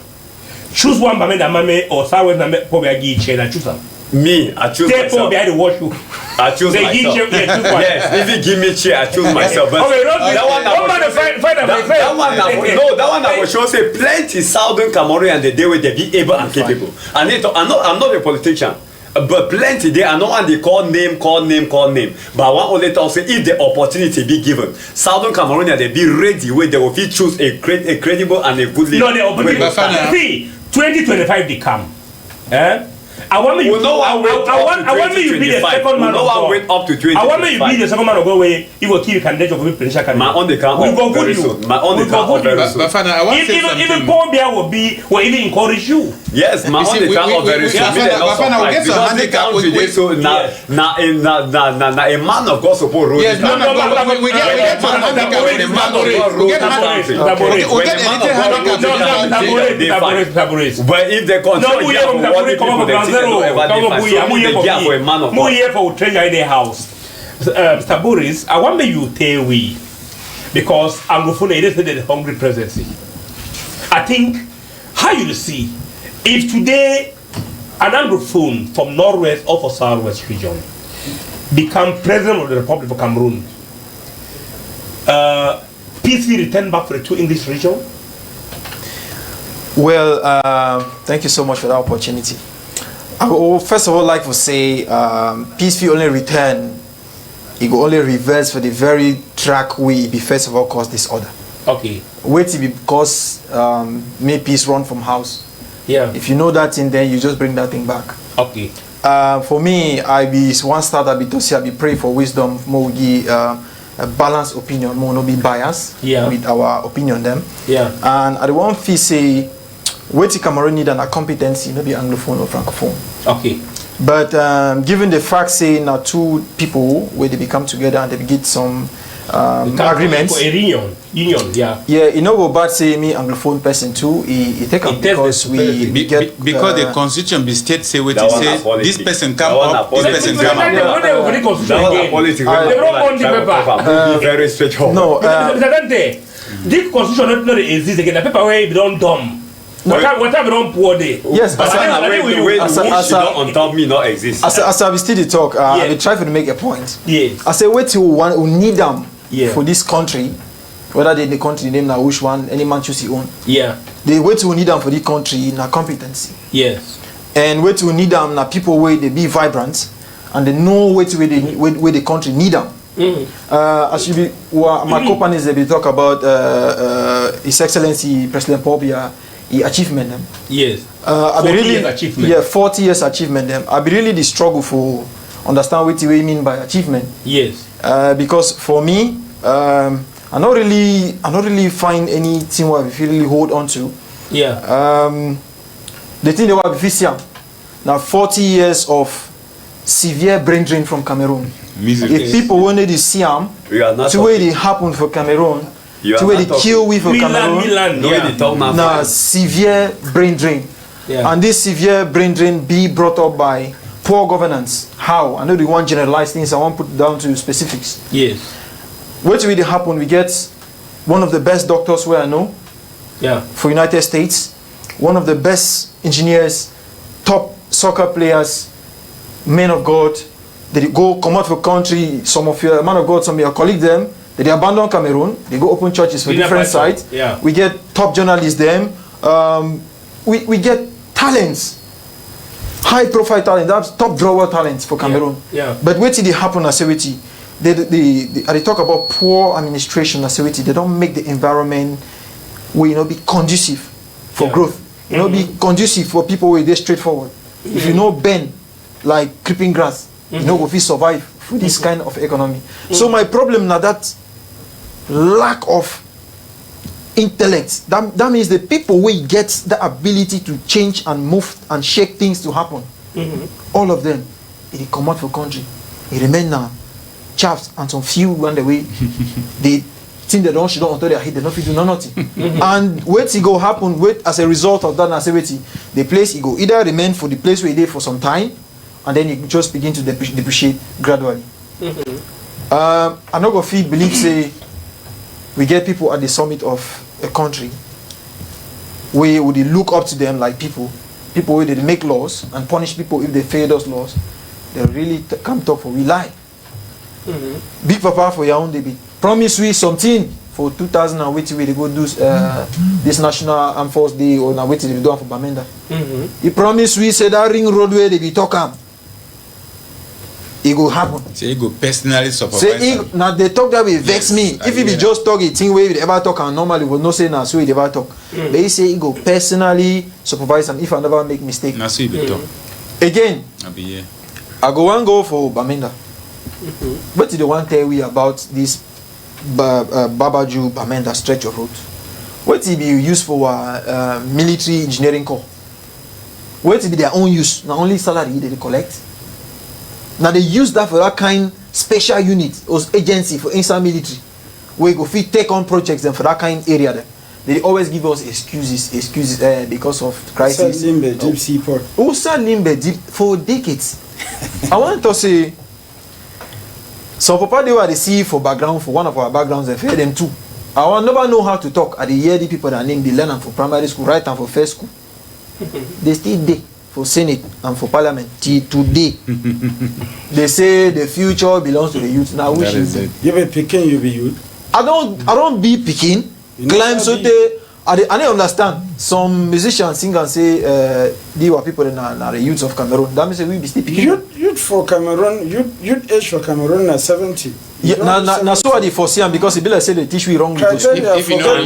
choose one Bame da Mame or Sawe na Paul Biya give chair na choose am. Me, I choose Say Paul myself. Biya dey wash you. I choose They give myself. chair, yeah, choose one. Yes, if you give me chair, I choose myself. But Okay, don't that one don't man fight that one I will show say plenty Southern Cameroonians the day where they be able and capable. I'm not a politician. But plenty they are not one they call name. But I want only to say if the opportunity be given, Southern Cameroonians they be ready where they will fit choose a credible and a good leader. No, the opportunity. See, 2025 they come. Eh? I want me you. I want me you be the second man of God. Wait up to 2025. I want me you be the second man of God where you will keep candidate of presidential candidate. My own they can't We go very good soon. you. My own We they go can't good you. very soon. Bafana, I want to say something. Even Paul Biya will even encourage you. Yes, my You see, own they can't very soon. Me they not Bafana, we get some surprised because the handicap, country we- dey so na a man of God suppose rule Yes, this man of country. God, we get some handicap with the man of God. We get handicap. We get anything handicap. But if they continue here for what the people they think they don't ever differ, so if they care for a man of More God. here for treasure in the house. Mr. Boris, I want me you tell we because Anglophone it is the hungry presidency. I think how you see if today an Anglophone from Northwest or for Southwest region become president of the Republic of Cameroon, peace will return back to the two English region. Well, thank you so much for that opportunity. I would first of all like to say peace will only return, it will only reverse for the very track we be first of all cause disorder. Okay. Wait till because may peace run from house. Yeah. If you know that thing, then you just bring that thing back. Okay. For me, I be one start. I be to say I be pray for wisdom. More give a balanced opinion. More no be biased with our opinion them. Yeah. And I the one fee say, wait till Cameroon need an competency, no be Anglophone or Francophone. Okay. But given the fact say now two people where they become together and they get some agreements. A union, yeah. Yeah, you know go bad say me Anglophone person too. He take up because we get because the constitution be state say what That it one says. a politics. This person come That one a up. This person politics. come up. That was a politics. They don't want the paper. Be very straightforward. no. Mr. Dante, this constitution not exist again. The paper where it don't dumb. What time don't pour there? Yes, But I think we will- as a- Which not on top me not exist. as I still dey talk, I dey try to make a point. Yes. I say wait till one who need them Yeah. for this country, whether they the country name now which one, any man choose his own. Yeah. They wait till need them for the country na competency. Yes. And wait till need them na people where they be vibrant and they know where the country need them. As you be, my companies they be talk about His Excellency President Paul Biya, the achievement them. Yes. I 40 be really years achievement. yeah 40 years achievement them. I be really the struggle for understand what you mean by achievement. Yes. Because for me, I not really find anything where I feel really hold on to. Yeah. The thing that we feel now 40 years of severe brain drain from Cameroon. If people wanted to see them, We are not to where it happened for Cameroon, You are to where not they kill we for Cameroon, Milan. No, Yeah. they talk now. now severe brain drain. Yeah. And this severe brain drain be brought up by poor governance. How? I know they want generalized things, I want to put down to specifics. Yes. What really happen? We get one of the best doctors where I know Yeah. for United States, one of the best engineers, top soccer players, men of God. They go come out for country. Some of your man of God, some of your colleagues them. They abandon Cameroon. They go open churches for different sites. Yeah. We get top journalists them. We get talents, high profile talent. That's top drawer talents for Cameroon. Yeah. But what did it happen as they talk about poor administration as they don't make the environment will be conducive for growth. Be conducive for people where they straightforward. If you know bend like creeping grass, you know if we survive for this kind of economy. So my problem now that lack of intellect. That means the people will get the ability to change and move and shake things to happen. All of them, they come out for country. They remain now chaps and some few on the way. They think they don't, she don't until they hit, they don't fit do nothing. And wait it go happen, wait as a result of that, I say wait, the place it go either remain for the place where it is for some time, and then it just begin to depreciate gradually. I not go feel believe say we get people at the summit of a country where would they look up to them like people where they make laws and punish people if they fail those laws. They really come talk for we lie. Big Papa for your own they be promise we something for 2000 and wait till they go do this National Armed Force Day or now wait till they do for Bamenda. He promise we say that ring roadway they be talking. It go happen. Say he go personally supervise. Say now they talk that will vex me. If he be just talk a thing where he ever talk and normally will not say now so he ever talk. But he say he go personally supervise and if I never make mistake. Now so he be talk. Again, I be here. I go and go for Bamenda. What did they want to tell we about this Babaju Bamenda stretch of road? What it be used for military engineering corps? What it be their own use? Not only salary they collect. Now they use that for that kind special unit or agency for inside military. We go fit take on projects and for that kind area there. They always give us excuses because of crisis. Limbe, deep seaport. Also Limbe deep for decades. I want to say some papa they were the see for background for one of our backgrounds and fail them too. I will never know how to talk. I hear the people that name the learn for primary school, right and for first school. They still there for Senate and for Parliament till today. They say the future belongs to the youth. Now which is it? You be picking, you be youth. I don't be picking. Climb so I don't understand. Some musicians sing and say they were people that are the youths of Cameroon. That means we be still picking. Youth for Cameroon, youth age for Cameroon are 70. Yeah, now so are the foresee because it be like say they teach we wrong. If you know,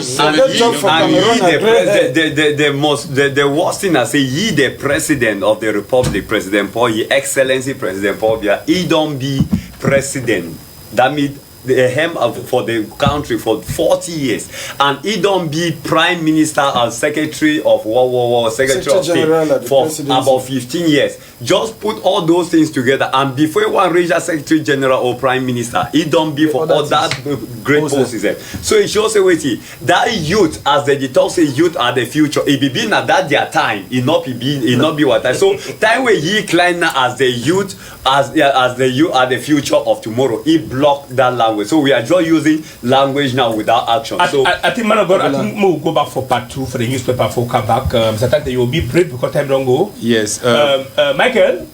the worst thing I say, he the president of the republic, President Paul, His Excellency President Paul Biya, he don't be president. That means the hem for the country for 40 years, and he don't be prime minister and secretary of war, secretary of state for about 15 years. Just put all those things together, and before one reach as secretary general or prime minister, he don't be for all that great posts. So it shows you that youth, as they talk say youth are the future. It be at that their time, it not be what time. So time where he climb now as the youth, as the youth are the future of tomorrow. He blocked that language. So we are just using language now without action. I think, man of God, I think we'll go back for part 2 for the newspaper for come back. Mr. Tante, you will be brief because time don't go. Yes. Michael,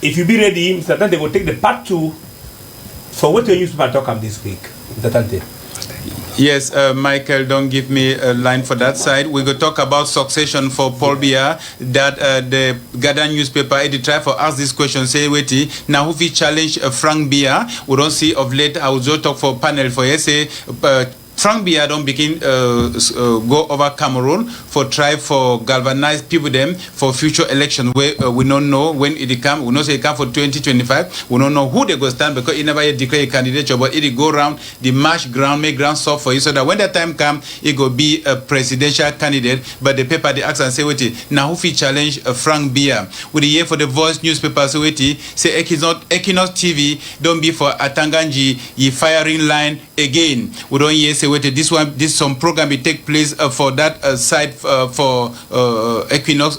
if you be ready, Mr. Tante will take the part 2 for what your newspaper talk up this week. Mr. Tante. Yes, Michael, don't give me a line for that side. We go talk about succession for Paul Biya. That the Gada newspaper, they try for ask this question. Say, wait, now if we challenge Frank Biya, we don't see of late. I will just talk for panel for you. Say, Frank Biya don't begin go over Cameroon for try for galvanize people them for future election where we don't know when it come. We know say it come for 2025. We don't know who they go stand because he never yet declare a candidature, but it go around the marsh ground, make ground soft for you so that when the time come, it go be a presidential candidate. But the paper they ask and say wait, now who challenge Frank Biya with the year for the Voice newspaper say wait, say Equinox TV don't be for Atanganji ye firing line again. We don't hear say wait, this some program will take place for that side for Equinox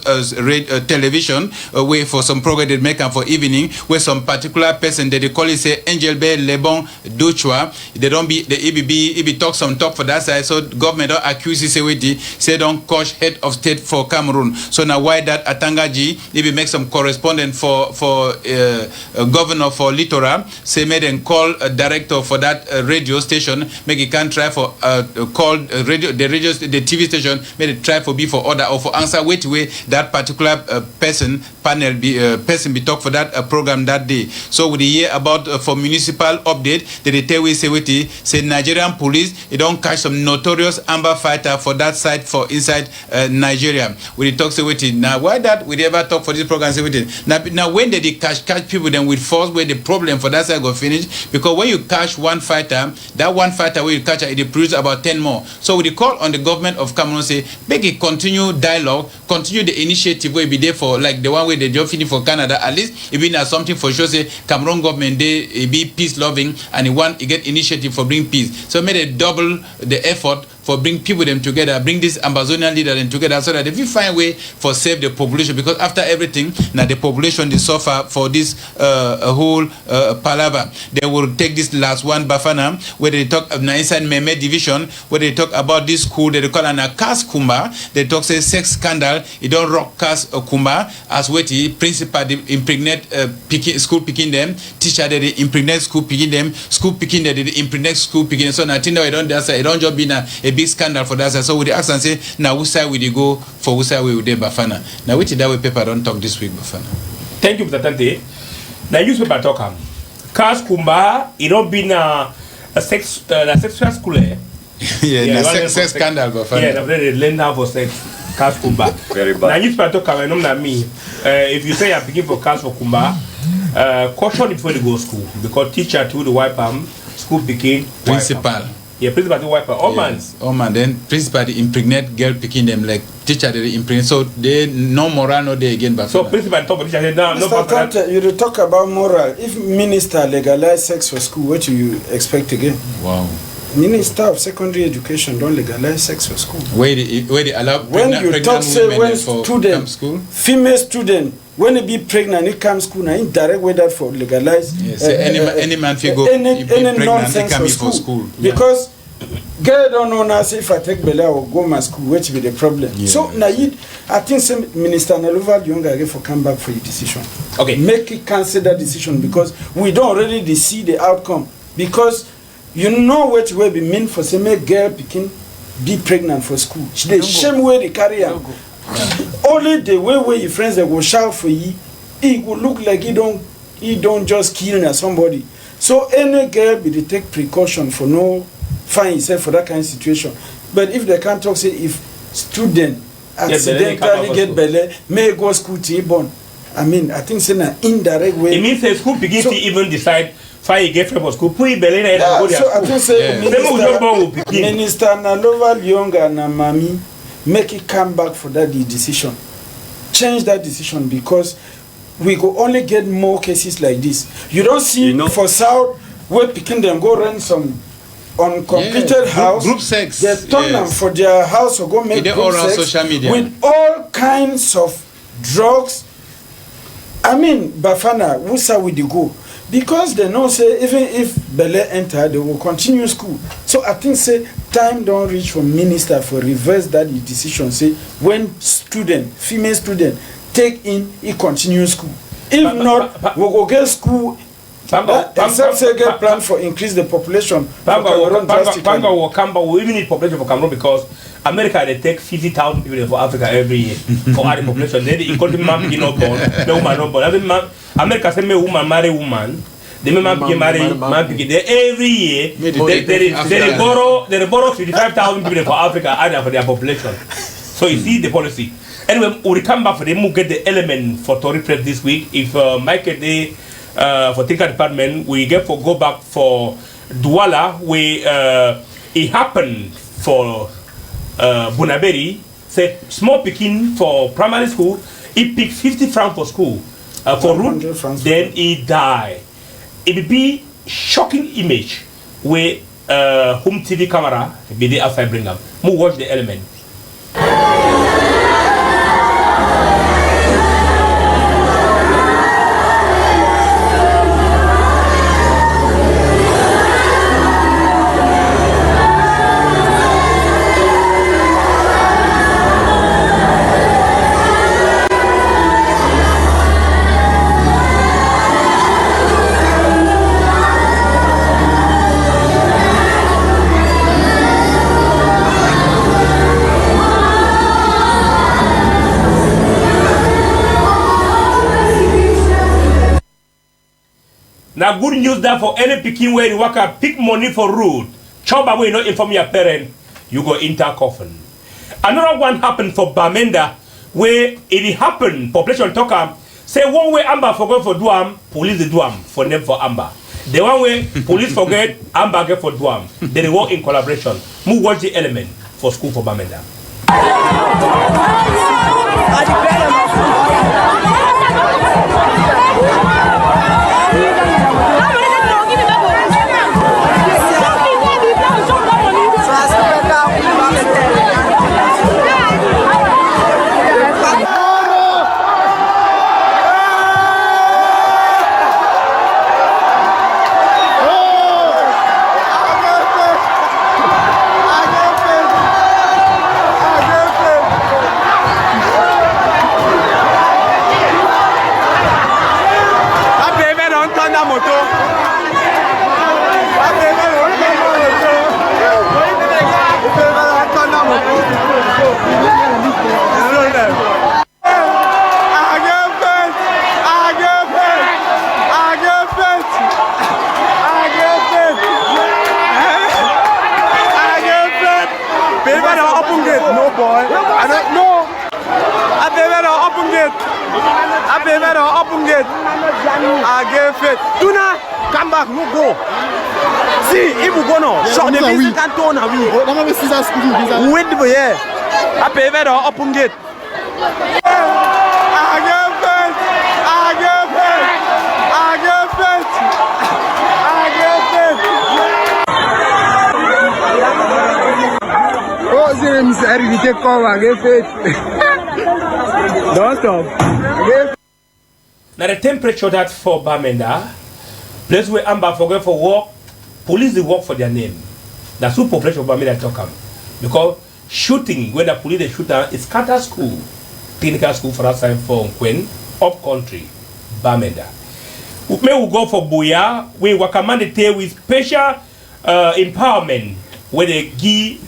television where for some program they make for evening where some particular person that they call it say Angel Bay Lebon Duchwa they don't be the EBB talk for that side, so government don't accuse you say wait, say don't coach head of state for Cameroon. So now why that Atangaji EBB make some correspondent for governor for Littoral say made and call a director for that radio station make it can try for call the TV station made it try for be for order or for answer wait that particular person be talk for that program that day. So with the year about for municipal update they tell we say wait, say Nigerian police they don't catch some notorious amber fighter for that side for inside Nigeria. We talk say wait, now why that we ever talk for this program say wait, now when they catch people then with force where the problem for that side go finish because when you catch one fighter, that one fighter where you catch the produce about 10 more. So we call on the government of Cameroon, say, make it continue dialogue, continue the initiative where be there for, like the one where they just finish for Canada, at least it be something for sure, say, Cameroon government, they be peace-loving, and it get initiative for bring peace. So made a double the effort for bring people them together, bring this Amazonian leader them together, so that if you find way for save the population, because after everything, now the population they suffer for this whole palaver. They will take this last one, Bafana, where they talk of inside Meme division, where they talk about this school that they call an Kas Kumba. They talk say sex scandal. It don't rock Kas Kumba as wetty principal they impregnate school picking them, teacher they impregnate school picking them, school picking they impregnate school picking. So now I don't dance. It don't just be a big scandal for that. So we ask and say, now which side will you go for, which side will you Bafana? Now which that way paper don't talk this week, Bafana. Thank you, Mr. Tante. Now newspaper talk Kas Kumba, it don't be a sexual school. Yeah, sex scandal, Bafana. Yeah, they learn how for sex. Kas Kumba. Very bad. Now newspaper talk not me. If you say I'm picking for Kas for Kumba, caution before they go to school, because teacher to the wipe school became principal. Yeah, principal to wipe all man. Oh man, then principal the impregnate girl picking them, like teacher they impregnate, so they no moral no day again. But so principal talk teacher said no. Mr. Kante, you talk about moral. If minister legalize sex for school, what do you expect again? Wow. Minister of Secondary Education don't legalize sex for school. Where they allow when you talk say when student, school? Female student, when they be pregnant, it comes school now indirect way that for legalize. Yes, any man figure any nonsense for school. Because girl don't know now say if I take Bella or go my school, which be the problem. Yeah. So now I think some Minister Naluva Younger for come back for your decision. Okay. Make it cancel that decision, because we don't already see the outcome. Because you know what will be mean for say make girl picking be pregnant for school. The same way they carry her. Only the way your friends they will shout for you, it will look like he don't just kill somebody. So any girl be they take precaution for no find yourself for that kind of situation. But if they can't talk, say if student accidentally get belly, may go school to born. I mean, I think it's in an indirect way. It means the school begins to even decide find a girlfriend for school, put belly and go there. So I think say Minister Nalova Lyonga and Mami make it come back for that decision. Change that decision, because we go only get more cases like this. You don't see for South where picking them go rent some uncompleted house. Group sex. They turn them for their house or go make group sex social media with all kinds of drugs. I mean, Bafana, who's with the go? Because they know say even if Bele enter, they will continue school. So I think say time don't reach for minister for reverse that decision. Say when female student take in, he continue school. If not, we go get school. Except say get plan for increase the population. Panga will come, but we even need population for Cameroon, because America they take 50,000 people for Africa every year for add the population. Then the economy man begin not born, the woman not born. America say me woman marry woman, the man begin marry man begin. Every year they borrow 55,000 people for Africa add for their population. So you see the policy. Anyway, we come back for them. We get the element for Tori Prep this week. If Michael Day for Tinker Department, we get for go back for Douala, where it happened for Bunaberi, say small picking for primary school, he picked 50 francs for school for root, then he died. It will be shocking image where home TV camera be the outside bring up. We watch the element. Now good news that for any picking where you work out, pick money for road. Chop away, not inform your parent, you go enter coffin. Another one happened for Bamenda, where it happened, population talker, say one way Amber for going for Duam, police the Duam for them for Amber. The one way police forget hamburger for Duam. They work in collaboration. Move watch the element for school for Bamenda. Tuna, come back, no go. See, if we go now, shot the music and turn away. Wait for here. I pay better open gate. Oh, c'est une série comme I get it. Don't stop. Now the temperature that for Bamenda, place where Amber forget for work, police they work for their name. That's who population of Bamenda talk about. Because shooting, when the police they shoot is scatter school, technical school for us for Queen, up country, Bamenda. We may go for Buya, we recommend the tale with special empowerment, where they give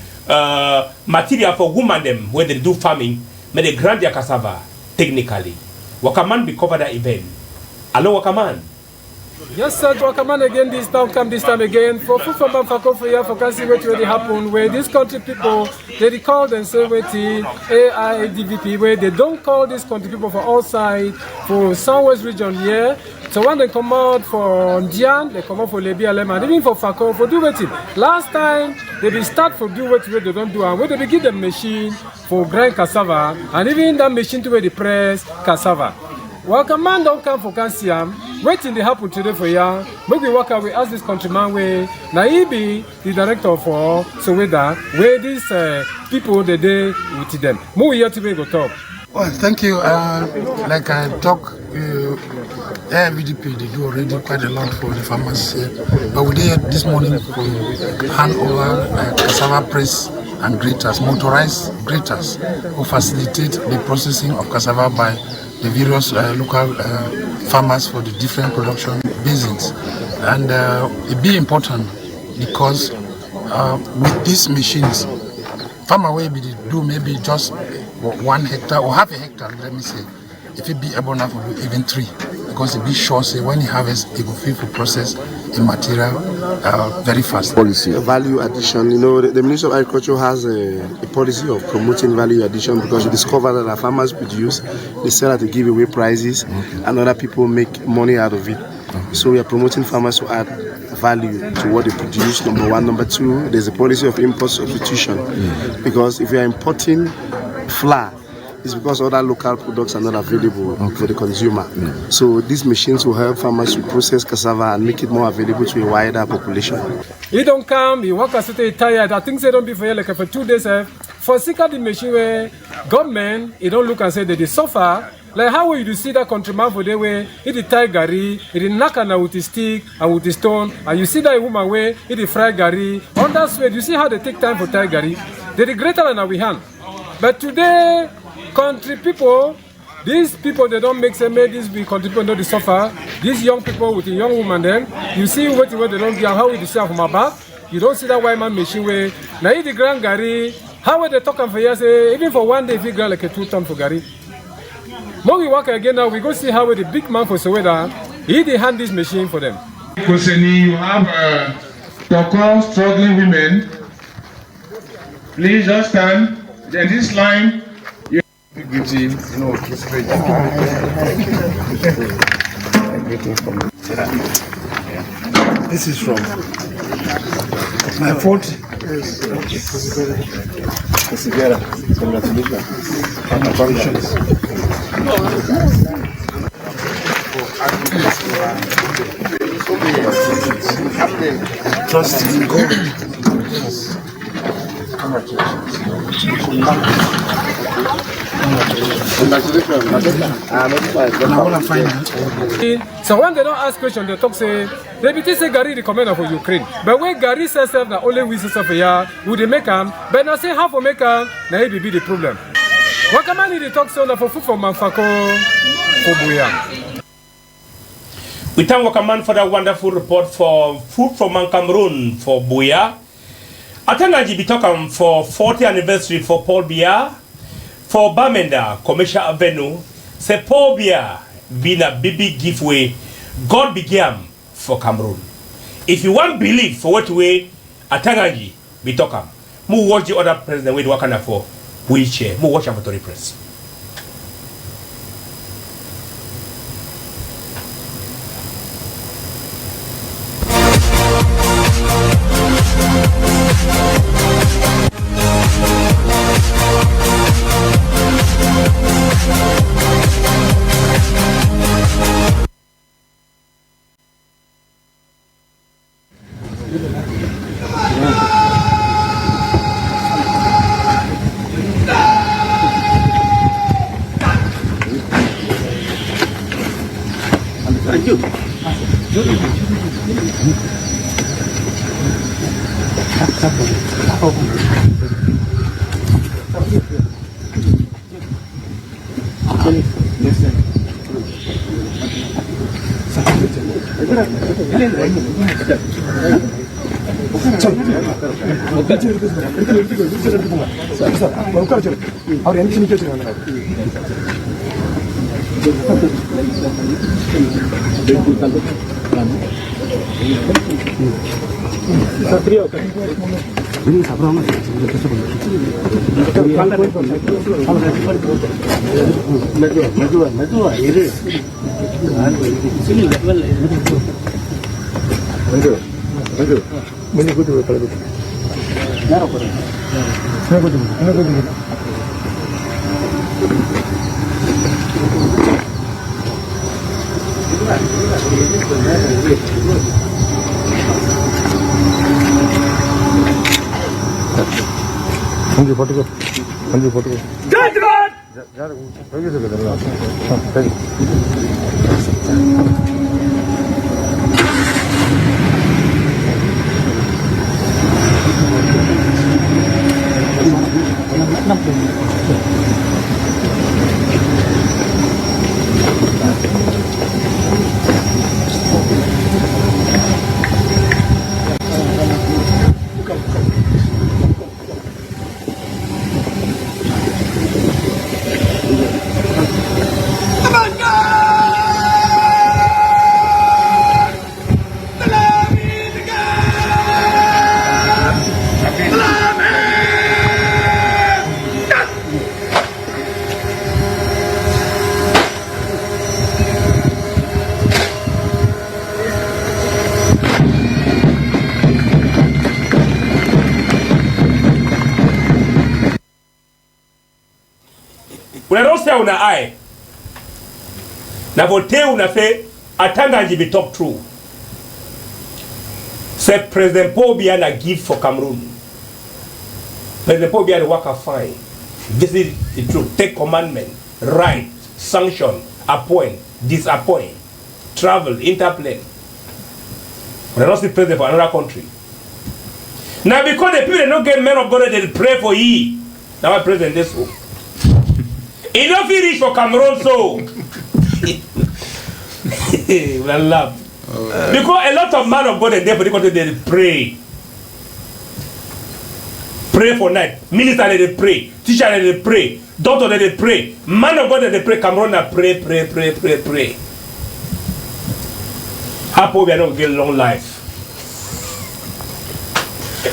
material for women them, where they do farming, may they grant their cassava technically. Wakaman be covered that event. Hello, Wakaman. Yes, sir. Wakaman again this time again. For food from Bamfako for here, for can see what really happened. Where this country people, they call themselves with the AIDVP, where they don't call this country people for outside, for Southwest region here. So when they come out for Ndian, they come out for Lebi Alem, and even for Fako, for do it. Last time, they be start for do what they don't do, and where they give them machine for grind cassava, and even that machine to where they press cassava. Well, command don't come for Kansiam, waiting to happen today for ya. Maybe work out, we ask this countryman where Naibi, the director for Soweda, where these people the day with them. Move here to go talk. Well, thank you. Like I talk, AIVDP, they do already quite a lot for the farmers here. But we did this morning for hand over cassava press and graters, motorized graters, who facilitate the processing of cassava by the various local farmers for the different production basins. And it be important because with these machines, farmer will be do maybe just 1 hectare or half a hectare, let me say, if it be able enough to do even 3, because it be sure say when he harvests, it will feel to process the material very fast. Policy value addition, you know, the Ministry of Agriculture has a policy of promoting value addition, because we discover that our farmers produce, they sell at the giveaway prices, and other people make money out of it. So we are promoting farmers to add value to what they produce, number one. Number two, there's a policy of import substitution, because if you are importing flour, it's because other local products are not available for the consumer. So these machines will help farmers to process cassava and make it more available to a wider population. You don't come, you work as a tired. I think they don't be for you like for 2 days. For sick the machine where government, you don't look and say that they suffer. Like how will you see that countryman for the way it is tie gari, it is knock and with his stick and with his stone, and you see that woman way it is fry gari. On that sweat, you see how they take time for tie gari. They are greater than we hand. But today, country people, these people they don't make some this be country people don't suffer. These young people with the young woman then, you see what they don't get, how we decide from our back. You don't see that white man machine way. Now the grand gari, how will they talk for years? Even for 1 day, if you go like a 2 ton for gari. When we work again now, we go see how the big man for Soweda, he hand this machine for them. Koseni, you have Toko struggling women. Please just stand. In this line, you beauty, you know, kiss great. Everything from This is from my fourth. Congratulations. Trust in God. So when they don't ask questions, they talk say, they be say Gary the commander for Ukraine. But when Gary says that only we say for here, would they make him? But now say half of make him, now he be the problem. What can man they talk so for food for Manfako for Buya? We thank Wakaman for that wonderful report for Food from Cameroon for Buya. I think I be talking for 40th anniversary for Paul Biya, for Bamenda, Commercial Avenue, say Paul Biya been a big giveaway God began for Cameroon. If you want believe for what way Atangaji be talking, mu watch the other president with Wakana for wheelchair, mu watch for Tori press. Una don't say una eye. Na vote una say Atangaji be talk true. Say President Paul Biya na give for Cameroon. President Paul Biya work fine. This is the truth. Take commandment, right, sanction, appoint, disappoint, travel, interplane. But I don't see president for another country. Now because the people don't get men of God, they pray for ye. Now I president this one. He don't feel rich for Cameroon, so we love. Because a lot of men of God are there for the country, they pray. Pray for night. Minister they pray. Teacher they pray. Doctor they pray. Man of God they pray. Cameroon pray. Happy we are not get long life.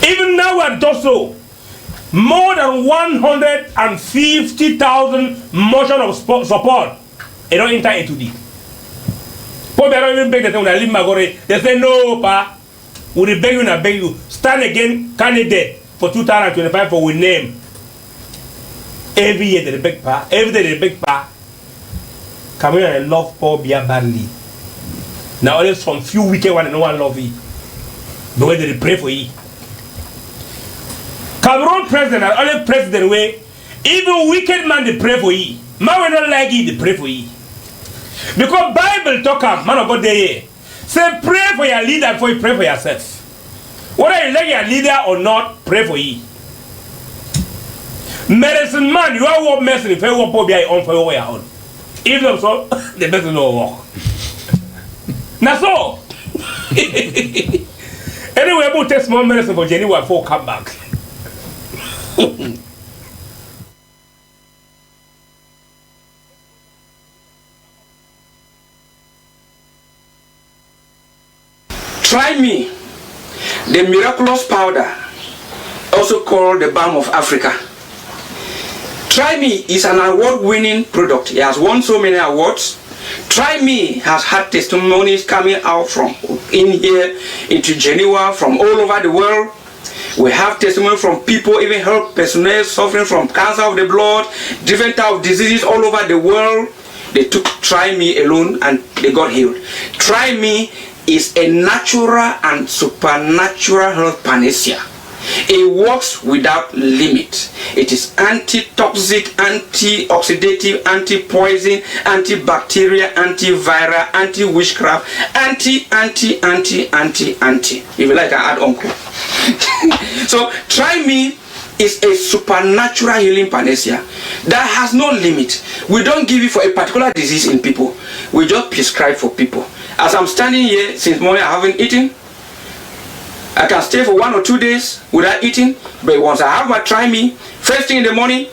Even now and also. More than 150,000 motion of support. They don't enter into the. They don't even beg the thing when I leave Magore. They say no, pa. We beg you and I beg you. Stand again candidate for 2025 for we name. Every year they beg pa. Every day they beg pa. Come here and love Paul Biya badly. Now only some few wicked one and no one love you. The way they pray for you. Cameroon president and only president way. Even wicked man they pray for you. Man will not like you they pray for you. Because Bible talk up, man of God there. Say pray for your leader before you pray for yourself. Whether you like your leader or not, pray for you. Medicine man, you are what medicine if you want to be on for your own. If not so, the medicine will work. Now so. Anyway, we'll take small medicine for Jenny before come back. Try me, the miraculous powder, also called the balm of Africa. Try me is an award-winning product. It has won so many awards. Try me has had testimonies coming out from in here into Geneva from all over the world. We have testimony from people, even health personnel suffering from cancer of the blood, different type of diseases all over the world. They took Try Me alone and they got healed. Try Me is a natural and supernatural health panacea. It works without limit. It is anti-toxic, anti-oxidative, anti-poison, antibacterial, antiviral, anti-witchcraft, anti. If you like, I add uncle. So Try Me is a supernatural healing panacea that has no limit. We don't give it for a particular disease in people. We just prescribe for people. As I'm standing here since morning, I haven't eaten. I can stay for 1 or 2 days without eating, but once I have my Try Me, first thing in the morning,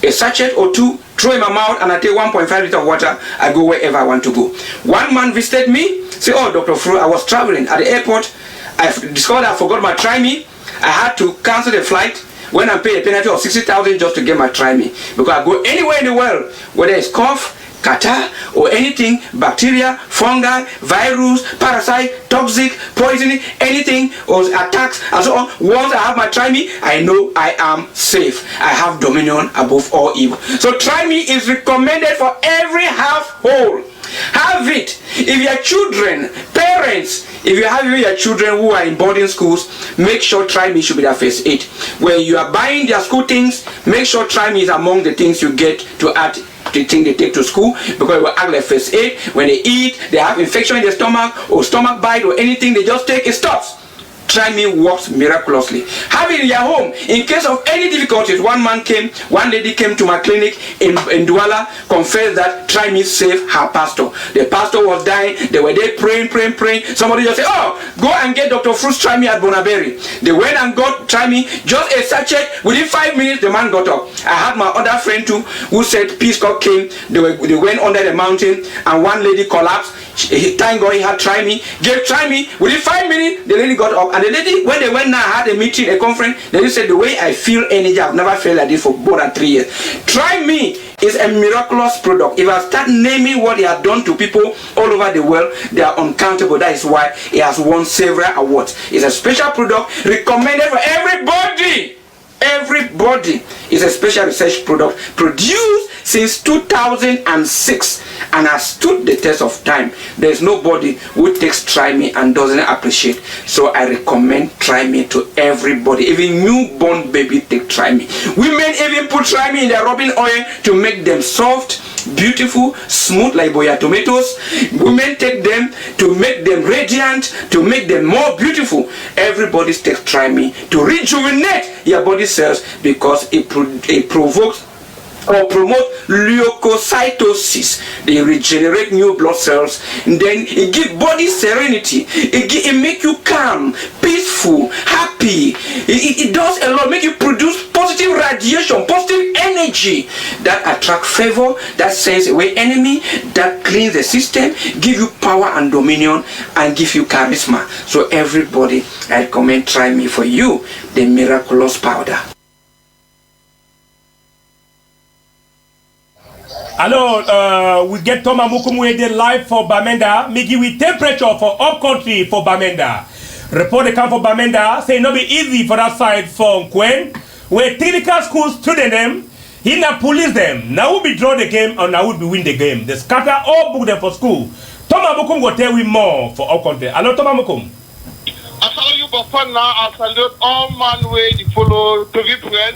a sachet or two, throw in my mouth, and I take 1.5 liters of water. I go wherever I want to go. One man visited me, said, "Oh, Dr. Fru, I was traveling at the airport. I discovered I forgot my Try Me. I had to cancel the flight when I pay a penalty of 60,000 just to get my Try Me, because I go anywhere in the world, whether it's cough, catarrh, or anything, bacteria, fungi, virus, parasite, toxic, poisoning, anything, or attacks, and so on. Once I have my Try Me, I know I am safe. I have dominion above all evil. So Try Me is recommended for every household. Have it. If your children, parents, if you have your children who are in boarding schools, make sure Try Me should be their first aid. When you are buying their school things, make sure Try Me is among the things you get to add the thing they take to school, because it will act like first aid. When they eat, they have infection in their stomach or stomach bite or anything, they just take it, stops. Try Me works miraculously. Have it in your home. In case of any difficulties, one lady came to my clinic in Douala, confessed that Try Me saved her pastor. The pastor was dying. They were there praying. Somebody just said, "Oh, go and get Dr. Fruit's Try Me at Bonaberry." They went and got Try Me, just a sachet. Within 5 minutes, the man got up. I had my other friend too, who said Peace Corps came. They went under the mountain, and one lady collapsed. Thank God he had Try Me. Gave Try Me. Within 5 minutes, the lady got up. And the lady, when they went now, had a meeting, a conference, the lady said, "The way I feel energy, I've never felt like this for more than 3 years." Try Me is a miraculous product. If I start naming what he has done to people all over the world, they are uncountable. That is why it has won several awards. It's a special product recommended for everybody. Everybody is a special research product produced since 2006 and has stood the test of time. There is nobody who takes Try Me and doesn't appreciate. So I recommend Try Me to everybody. Even newborn baby take Try Me. Women even put Try Me in their rubbing oil to make them soft, beautiful, smooth like boya tomatoes. Women take them to make them radiant, to make them more beautiful. Everybody takes Try Me to rejuvenate your body cells, because it provokes or promote leukocytosis. They regenerate new blood cells, and then it gives body serenity. It makes you calm, peaceful, happy. It does a lot, make you produce positive radiation, positive energy that attract favor, that sends away enemy, that cleans the system, give you power and dominion, and give you charisma. So everybody, I recommend Try Me for you, the miraculous powder. Alors, we get Thomas Mukumu live for Bamenda. Me give we temperature for up country for Bamenda. report they come for Bamenda, say no be easy for that side for Nkwen, where technical school student them, he na police them. Now we be draw the game and now we be win the game. They scatter all book them for school. Thomas Mukum go tell we more for all content. Hello, Thomas Mukum. I salute you, Bafana. I salute all man way to follow Tori Press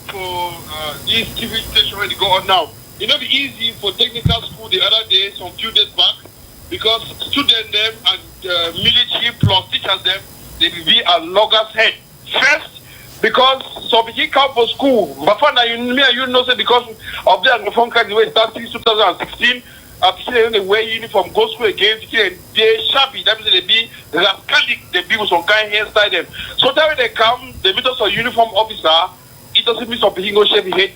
for this TV station where they go on now. It not be easy for technical school the other day, some few days back, because students them and military plus teachers them, they will be a logger's head. First, because some people come for school, Bafana, you know, say because of the phone card the way it started since 2016. They wear uniform, go school again, they shabby, that means they be rascalic, they be with some kind of hairstyle them. So that when they come, they meet us a uniform officer, it doesn't mean some people go shave his head.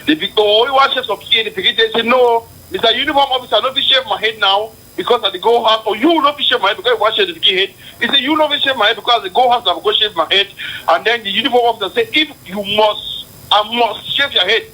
They be, oh, you want to shave some head, they say, no, Mr. Uniform Officer, don't be shave my head now, because at the go house, or you not be shave my head because you want to shave the head. He said, you not be shave my head because at the go house, I will go shave my head. And then the uniform officer said, if you must, I must shave your head.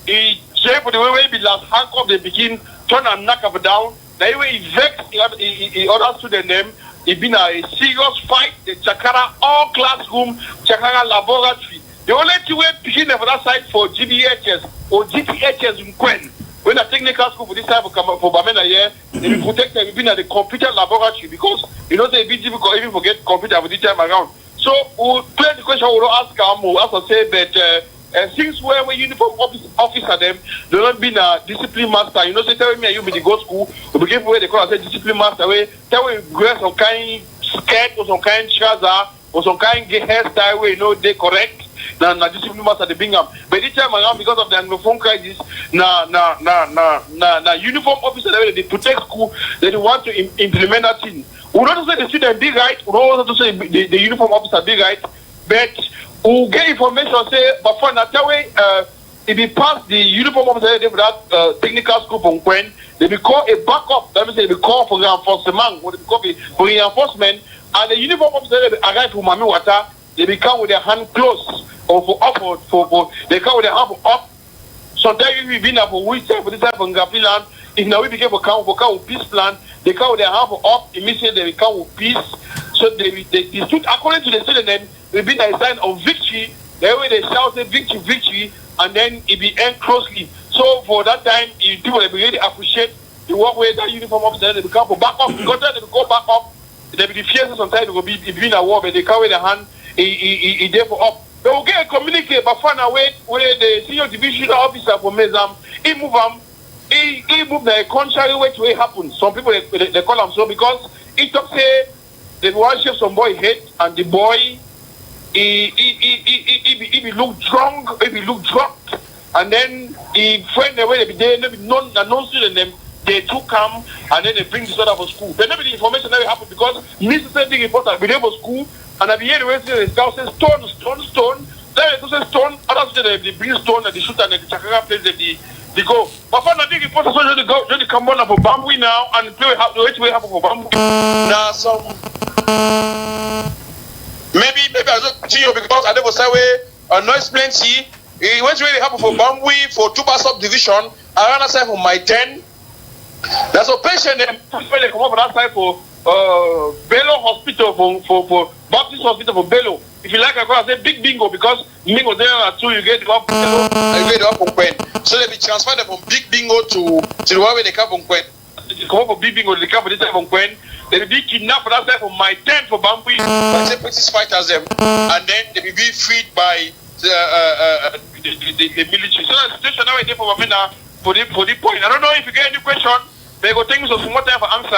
He shave for the way be last handcuff, they begin turn and knock up down. That way he vex other student them. It been a serious fight. The Chakara all classroom, Chakara laboratory. The only two way begin for that side for GBHS or GTHS in Quen. When a technical school for this type of for Bamenda here, they will protect them. We've been at the computer laboratory because you know they be difficult even forget computer for this time around. So we'll play the question. We'll ask Amo as I say, but. Since where uniform officer them, they don't be a discipline master. You know, say tell me you be the go school, we begin where they call us a discipline master. Way tell me wear some kind skirt or some kind trouser or some kind hairstyle where you know they correct. Now discipline master they bring up. But this time around because of the Anglophone crisis, uniform officer they protect school. They want to implement that thing. We don't say the student be right. We don't also say the uniform officer be right, but. We'll get information say, but for that way, if we pass the uniform officer for that technical school from Quen, they be called a backup. That means they be called for reinforcement, or they be called for reinforcement, and the uniform officer they arrive from Mami Water, they become with their hand closed or for up for they come with their hand up. Sometimes we been up for we say for this type of Ngapi land. If now we became for count with peace plan, they come with their hand up. Immediately they become with peace. So they stood according to the student. Will be a sign of victory. The way they shout victory, victory, and then it be end closely. So for that time, people will really appreciate the work where that uniform officer they become for back up. Because then they go back up, they be the fierce sometimes they will be in a war, but they carry the hand, he there for up. They will get a communicate, but find a way where the senior division officer for Mezam, he move the contrary way to it happen. Some people they call him so because it talks say they want to shave some boy head and the boy. He look drunk, and then he find the way they be there, maybe non-student them, they too come, and then they bring this other for school. But maybe the information never happen because Mr. Sending reporter be there for school, and I be here the way they say stone. Then they say stone, other students they bring stone and they shoot and the Chakara place they go. But for the big reporter, so they go, they come on for bamboo now and play the way happen for bamboo. Now some. Maybe I don't see you because I never say noise plenty. It went really happen for Bambui for 2 subdivision. I ran aside for my 10. There's a patient they come up for that side for Bello Hospital for Baptist Hospital for Bello. If you like, I can say big bingo because bingo there are 2. You get up and you get up from Quen. So they be transferred from big bingo to the one where they come from Quen. They come up for big bingo. They come for this side from Quen. They will be kidnapped for that side for my 10 for Bambui. By separatist fighters them, and then they will be freed by the military. So that's the situation now for Bamenda for the point. I don't know if you get any question. They go take me some more time for answer.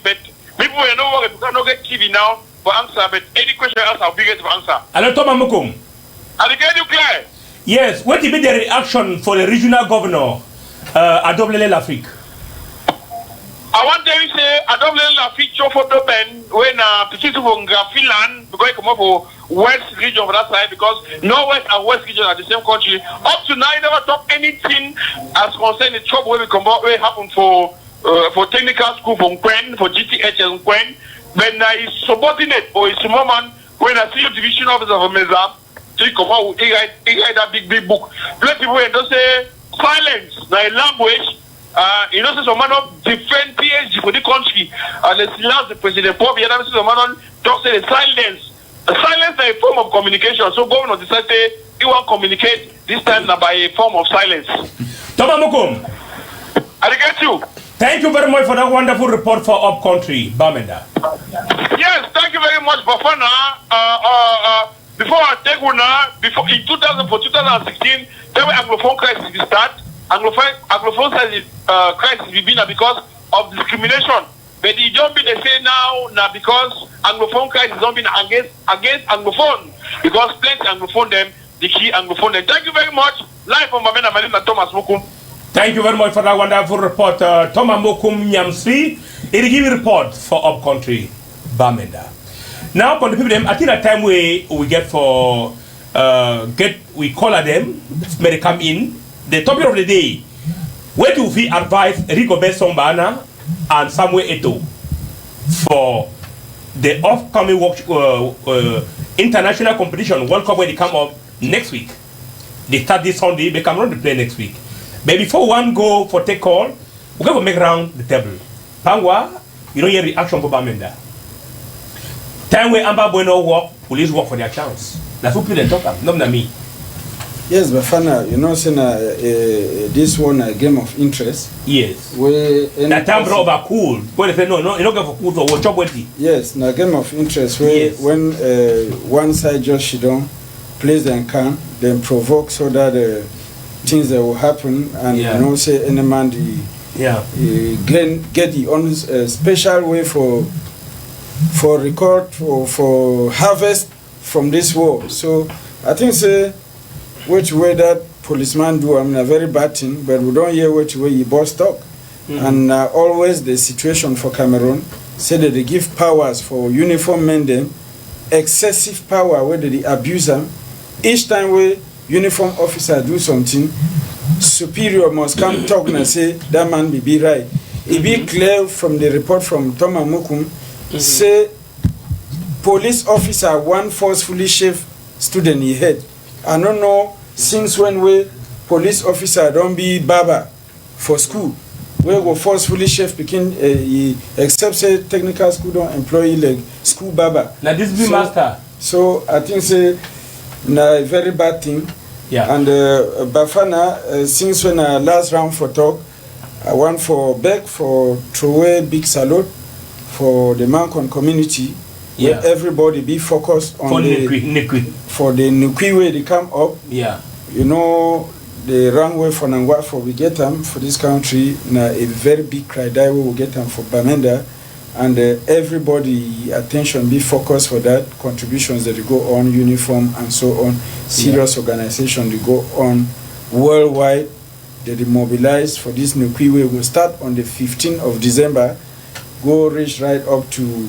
But people will know what we cannot get TV now for answer. But any question else, I'll be able to answer. Hello, Thomas Mukum. Are you getting clear? Yes. What will be the reaction for the regional governor, Adoblele Lafrique? I want to say I don't let la feature for the pen when particularly from Finland because I come up for west region for that side because northwest and west region are the same country. Up to now, I never talk anything as concerned the trouble where we come up where happen for technical school from Quen for GTH and Quen. When I is subordinate or is moment when I see a division officer from Meza, so you come out, he write that big book. Let people don't say silence, the language. You know, some man of different PhD for the country, and the last the president Paul, the other some man on just say silence. Silence is a form of communication. So governor decided he want to communicate this time by a form of silence. Toma Mukum. I get you. Thank you very much for that wonderful report for Upcountry, Bamenda. Yes, thank you very much, Bafana. Before I take one before in 2016, there was Anglophone crisis will start. Anglophone crisis will be now because of discrimination. But it don't be the same now because Anglophone crisis don't be against Anglophone. Because plenty Anglophone them, the key Anglophone them. Thank you very much. Live from Bamenda, my name is Thomas Mukum. Thank you very much for that wonderful report, Thomas Mukum Nyamsi. It give a report for Upcountry, Bamenda. Now, for the people, them, I think that time we get for we call them, may they come in. The topic of the day, where do we advise Rigobert Sombana and Samuel Eto'o for the upcoming international competition, World Cup, where they come up next week. They start this Sunday, they come on to play next week. But before one go for take call, we're going to make round the table. Pangwa, you don't hear reaction for Bamenda. Time where Amba Bueno work, police work for their chance. That's what people talk about, not me. Yes, Bafana, you know, this one a game of interest. Yes. Where that time brought over cool. When they say no, you don't go for cool, so watch up with it. Yes, a game of interest where yes. When one side just sit down, plays and can, then provoke so that things that will happen and you know say any man get the own special way for record for harvest from this war. So I think say which way that policeman do, I mean a very bad thing, but we don't hear which way he boss talk. And always the situation for Cameroon say that they give powers for uniform men them, excessive power where they abuse them. Each time we uniform officer do something, superior must come talk and say that man be right. It be clear from the report from Thomas Mukum, say police officer one forcefully shave student he had. I don't know since when we police officer don't be barber for school. We go forcefully chef picking except say technical school don't employ like school barber. Now this be master. So I think say na a very bad thing. Yeah. And Bafana since when I last round for talk, I want for back for throw a big salute for the Mancon community. Yeah. Where everybody be focused on for the Nukwi way they come up. Yeah. You know the wrong way for Nangwa for we get them for this country na a very big criteria we will get them for Bamenda and everybody attention be focused for that contributions that go on uniform and so on serious organization they go on worldwide that they mobilize for this Nukwi way will start on the 15th of December go reach right up to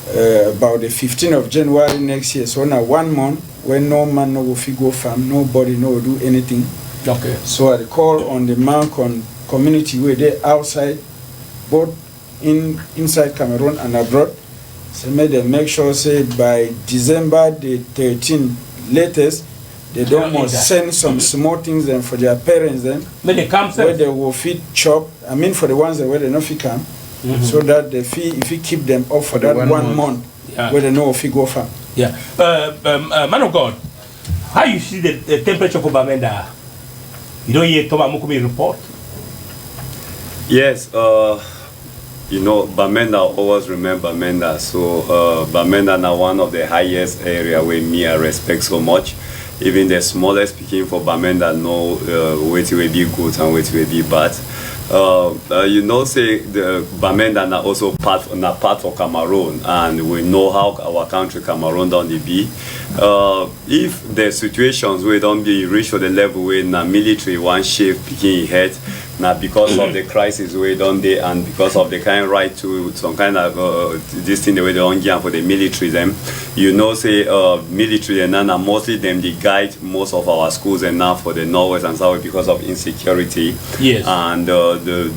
about the 15th of January next year. So now 1 month when no man no go go farm, nobody no do anything. Okay. So I call on the Mancon community where they outside, both inside Cameroon and abroad. So make sure say by December the 13th latest, they don't must send some small things then for their parents then. When they come where they will feed chop. I mean for the ones that where they no fit come. So that the fee, if you keep them up for that 1 month, where they know if you go farm. Yeah. Man of God, how you see the temperature for Bamenda? You don't hear Thomas Mukum report? Yes. You know, Bamenda always remember Bamenda. So Bamenda now one of the highest area where me I respect so much. Even the smallest speaking for Bamenda know what will be good and what will be bad. You know, say the Bamenda are also part of Cameroon, and we know how our country Cameroon don't be. If the situations where don't be reach to the level where the military one shape picking head, now because of the crisis where don't they and because of the kind right to some kind of this thing the way they don't give for the military them, you know, say military and now mostly them they guide most of our schools and now for the northwest and south because of insecurity. Yes. And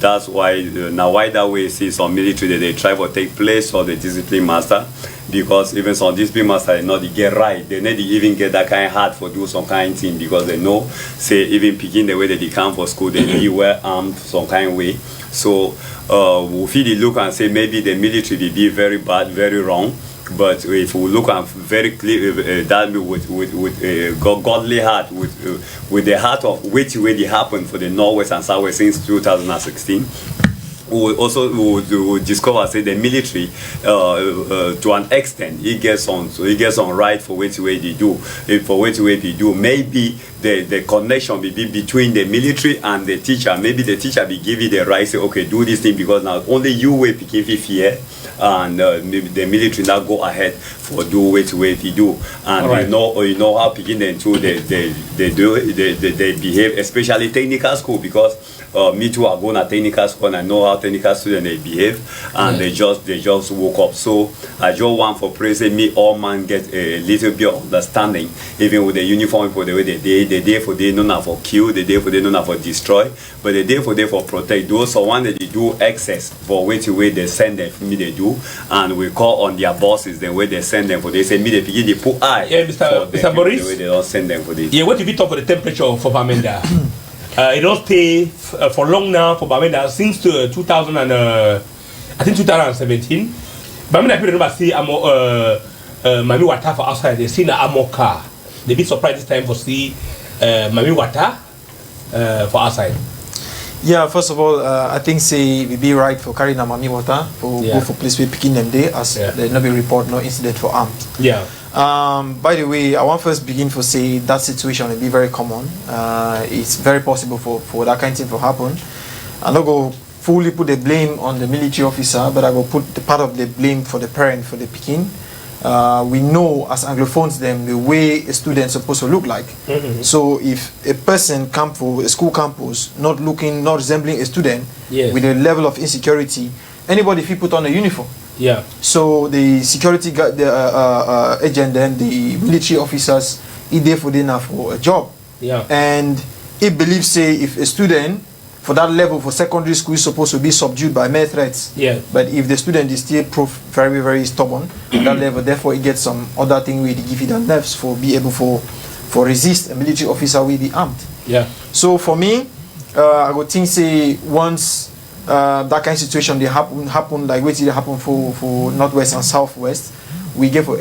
that's why now why that way see some military that they try to take place for the discipline master, because even some discipline master they know they get right, they need to even get that kind of heart for do some kind of thing because they know say even picking the way that they come for school they be well armed some kind of way. So we feel the look and say maybe the military will be very bad, very wrong. But if we look at very clear that with godly heart, with the heart of which way it happened for the Northwest and Southwest since 2016. We will discover, say, the military to an extent it gets on right for which way they do. For which way they do, maybe the connection may be between the military and the teacher. Maybe the teacher will give you the right, say, okay, do this thing because now only you will give fear, and maybe the military now go ahead for do which way they do. And right. you know how picking them too they behave, especially technical school, because me too, I go to technical school and I know how technical students they behave, and they just woke up. So I just want for praising me, all man get a little bit of understanding, even with the uniform people, the way they day for they know not for kill, the day for they know not for destroy, but the day for they for protect. Those are one that they do excess for which way they send them for me they do, and we call on their bosses the way they send them for they say me they begin they put eye. Yeah, Mr. Boris, the way they don't send them for this. Yeah, what if you talk about the temperature for Bamenda? It don't stay for long now for Bamenda since 2017. Bamenda people never see Mami Wata for outside. They see the Amo car. They be surprised this time for see Mami Wata for outside. Yeah, first of all, I think say we be right for carrying a Mami Wata for go for place we picking them there as there no be report no incident for armed. Yeah. By the way, I want first begin for say that situation will be very common. It's very possible for that kind of thing to happen. I'm not go fully put the blame on the military officer, but I will put the part of the blame for the parent for the picking. We know as Anglophones them the way a student is supposed to look like. So if a person come for a school campus not resembling a student with a level of insecurity, anybody if he put on a uniform. Yeah. So the security guard, the agent, and the military officers, he there for dinner for a job. Yeah. And he believes say if a student for that level for secondary school is supposed to be subdued by mere threats. Yeah. But if the student is still very, very stubborn at that level, therefore he gets some other thing where they give it the nerves for be able for resist a military officer will be armed. Yeah. So for me, I would think say once that kind of situation they happen like what did happen for Northwest and Southwest, we get for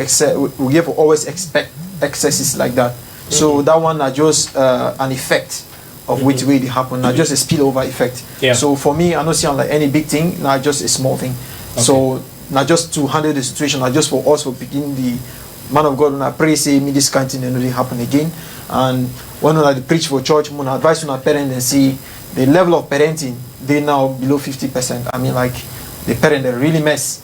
always expect excesses like that. So that one are just an effect of which way they happen, not just a spillover effect. Yeah. So for me, I don't see like any big thing, not just a small thing. Okay. So not just to handle the situation, not just for us for picking the man of God, and I pray say me this kind of thing and it happen again. And when I preach for church, when I advise on parents and see the level of parenting, they now below 50%. I mean, like the parent they really mess.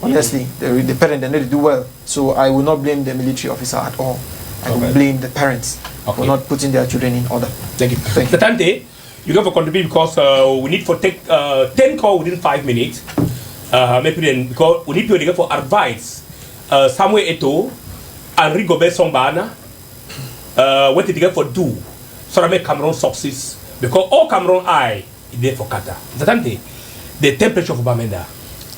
Honestly, the parent they need to do well. So I will not blame the military officer at all. I will blame the parents for not putting their children in order. Thank you. Thank you. Tante, you got to contribute because we need to take 10 calls within 5 minutes. Maybe then because we need to get for advice. Samuel Eto'o and Rigobert Songbahana. What did you get for do? So that make Cameroon success. Because all Cameroon eye is there for Qatar. Tante, the temperature for Bamenda.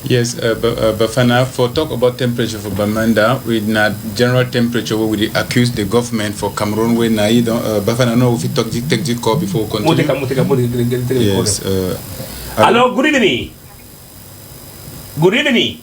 Yes, Bafana, for talk about temperature for Bamenda, with na general temperature where we accuse the government for Cameroon where na Bafana know if you take the call before we continue. Yes. Hello, good evening. Good evening.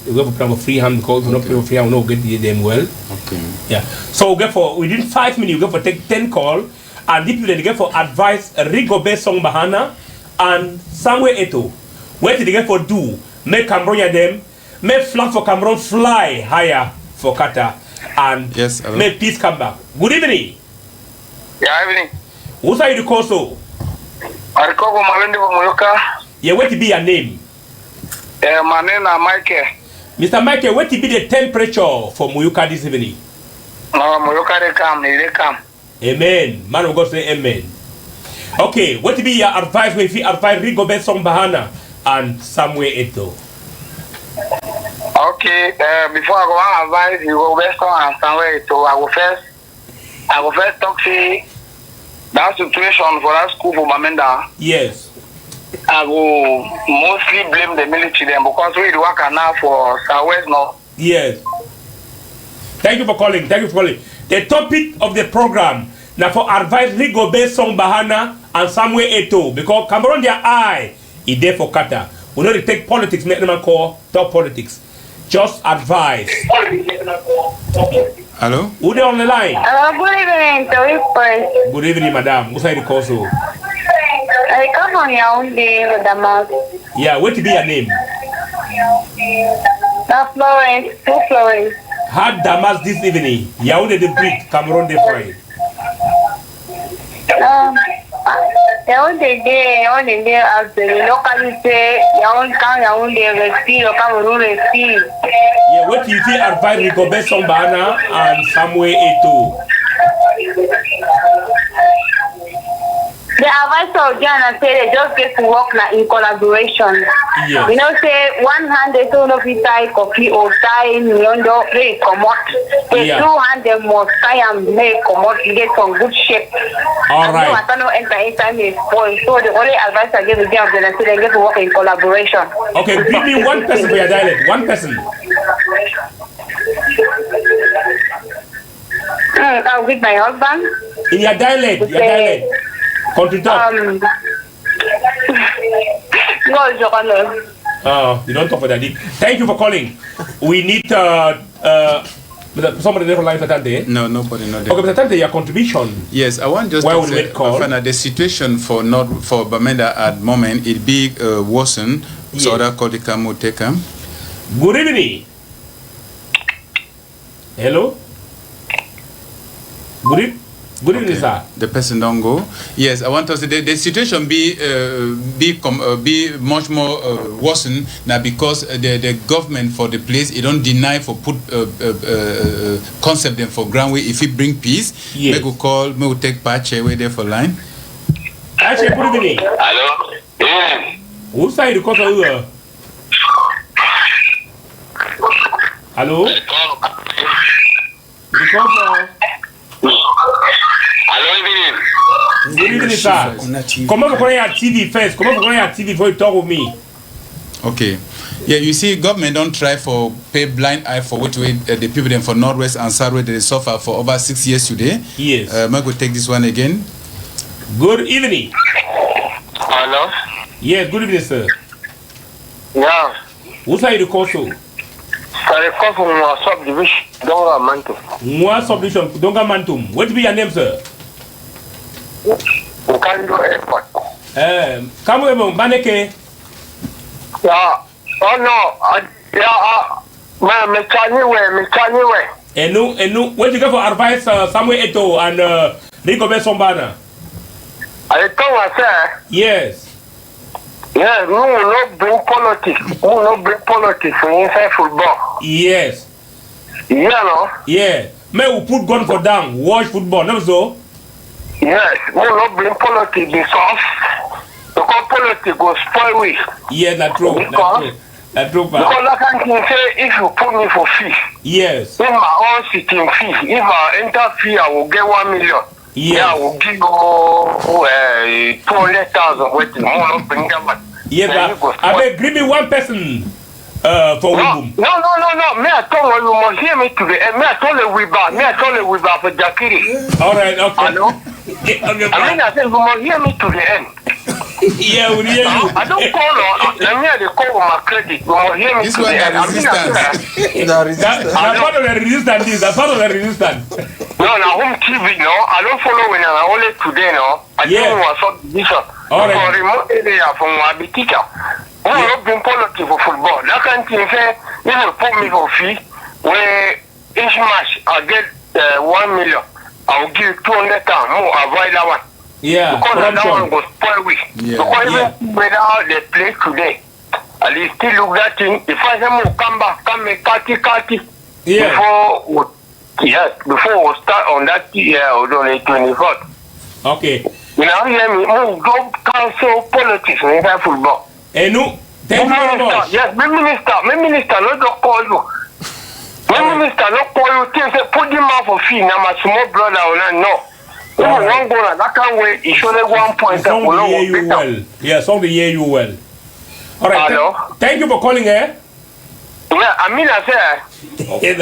We have a plan of free hand because we not pay free hand, we not get them well. Okay. Yeah. So we get for within 5 minutes, we get for take 10 call, and if you then get for advice Rigobert Songbahana and Samuel Eto'o. What did they get for do? Make Cameroon them, make flag for Cameroon fly higher for Qatar, and make peace come back. Good evening. Yeah, evening. Who's are you the call so? I call from Malende from Moyoka. Yeah, what to be your name? My name is Michael. Mr. Michael, what to be the temperature for Moyoka this evening? No, Moyoka they come. Amen. Man of God say amen. Okay, what to be your advice if you advise Rigobert Songbahana and Samuel Eto'o? Okay, before I go on advise Rigobert Songbahana and Samuel Eto'o, I will first talk to that situation for that school for Bamenda. Yes. I will mostly blame the military then because we work now for Southwest now. Yes. Thank you for calling. The topic of the program now for advice Rigobert Songbahana and Samuel Eto'o because Cameroon their eye is there for Qatar. We don't take politics, make them call talk politics. just advise. Hello? Who there on the line? Good evening, Tori. Good evening, madam. Who's the call so? I come from Yaoundé with the mouth. Yeah, what to be your name? Florence, two Florence. Had Damas this evening. Yaoundé the breed, Cameroon the fry. Yaoundé day after the locality, Yaoundé Respire, Cameroon Respire. Yeah, what do you think advise Rigobert Sombana and Samuel Eto'o? The advice of Ghana say they just get to work in collaboration. Yes. You know, say one hand they don't know if tie coffee or tie Nyondo, they come out. The two hand they must tie and make come out to get some good shape. All right. I don't know enter anytime is spoiled. So the only advice I give to them is they get to work in collaboration. Okay, give me one person for your dialect. One person. I'm with my husband. In your dialect, Country talk. No, you don't talk for that. Thank you for calling. We need somebody there on line for that day. No, nobody not there. Okay, but that your contribution. Yes, I want just to say the situation for Bamenda at moment it be worsened. Yes. So that call the Kamu take him. Good evening. Hello. Good evening, sir. The person don't go. Yes, I want to say the situation be much more worsened now because the government for the place it don't deny for put concept them for ground way if it bring peace. Yes. Make we call, me we take Pache way there for line. Pache, good evening. Hello. Yeah. Who side because of you? Hello. Because good evening, sir. Come over for your TV first. Come over for your TV before you talk with me. Okay. Yeah, you see, government don't try for pay blind eye for what way the people them for Northwest and Southwest they suffer for over 6 years today. Yes. May go take this one again. Good evening. Hello. Yes, good evening, sir. Yeah. Who side you call so? I call from subdivision Donga Mantum. Moi subdivision Donga Mantum. What be your name, sir? Ukando Airport. Kamu emo baneke. Yeah. Oh no. Me chaniwe. Enu. What you get for advice Samuel Eto'o and Rigobert Sombana? I told myself. Yes. Yeah, no bring politics. No bring politics inside football. Yes. Yeah, no. Yeah. May we put gun for down. Watch football. Never so. Yes. No bring politics because politics will spoil we. Yeah, that's true. That's true. Because I can say if you put me for fee. Yes. In my own sitting fee, if I enter fee, I will get 1 million. Yes. Yeah, I will give you 200,000 waiting. I will not bring them back. Yes, I beg, give me one person for Wibum. No. Me, I told you, you must hear me today. And me, I told you we back for Jakiri. All right, okay. I know. Okay, I mean, I said, you must hear me to the end. Yeah, we hear you. I don't call on. Let me they call on my credit. You must hear me This to one the end. That's part of the resistance. That's part of the resistance. No, home TV, no. I don't follow when I only today, no. I don't want subdivision. All right. For remote area from my teacher. Who not been politics for football. That kind of thing say, if you put me for fee, where each match I get 1 million, I will give 200,000 more. Avoid that one. Yeah. Because that one goes spoil week. Yeah. Because even without they play today, at least still look that thing. If I say more come make 30. Yeah. Before we start on that year on the 24th. Okay. You know, hear me? Go council politics in that football. No, thank you very much. Yes, my minister, not to call you. My minister, not call you. Things say put him out for fee. Now my small brother will not know. If you want go that can't wait. He should have 1 point. Some will hear you well. Yeah, some will hear you well. All right. Thank you for calling, eh? Yeah, I mean, I said. Okay,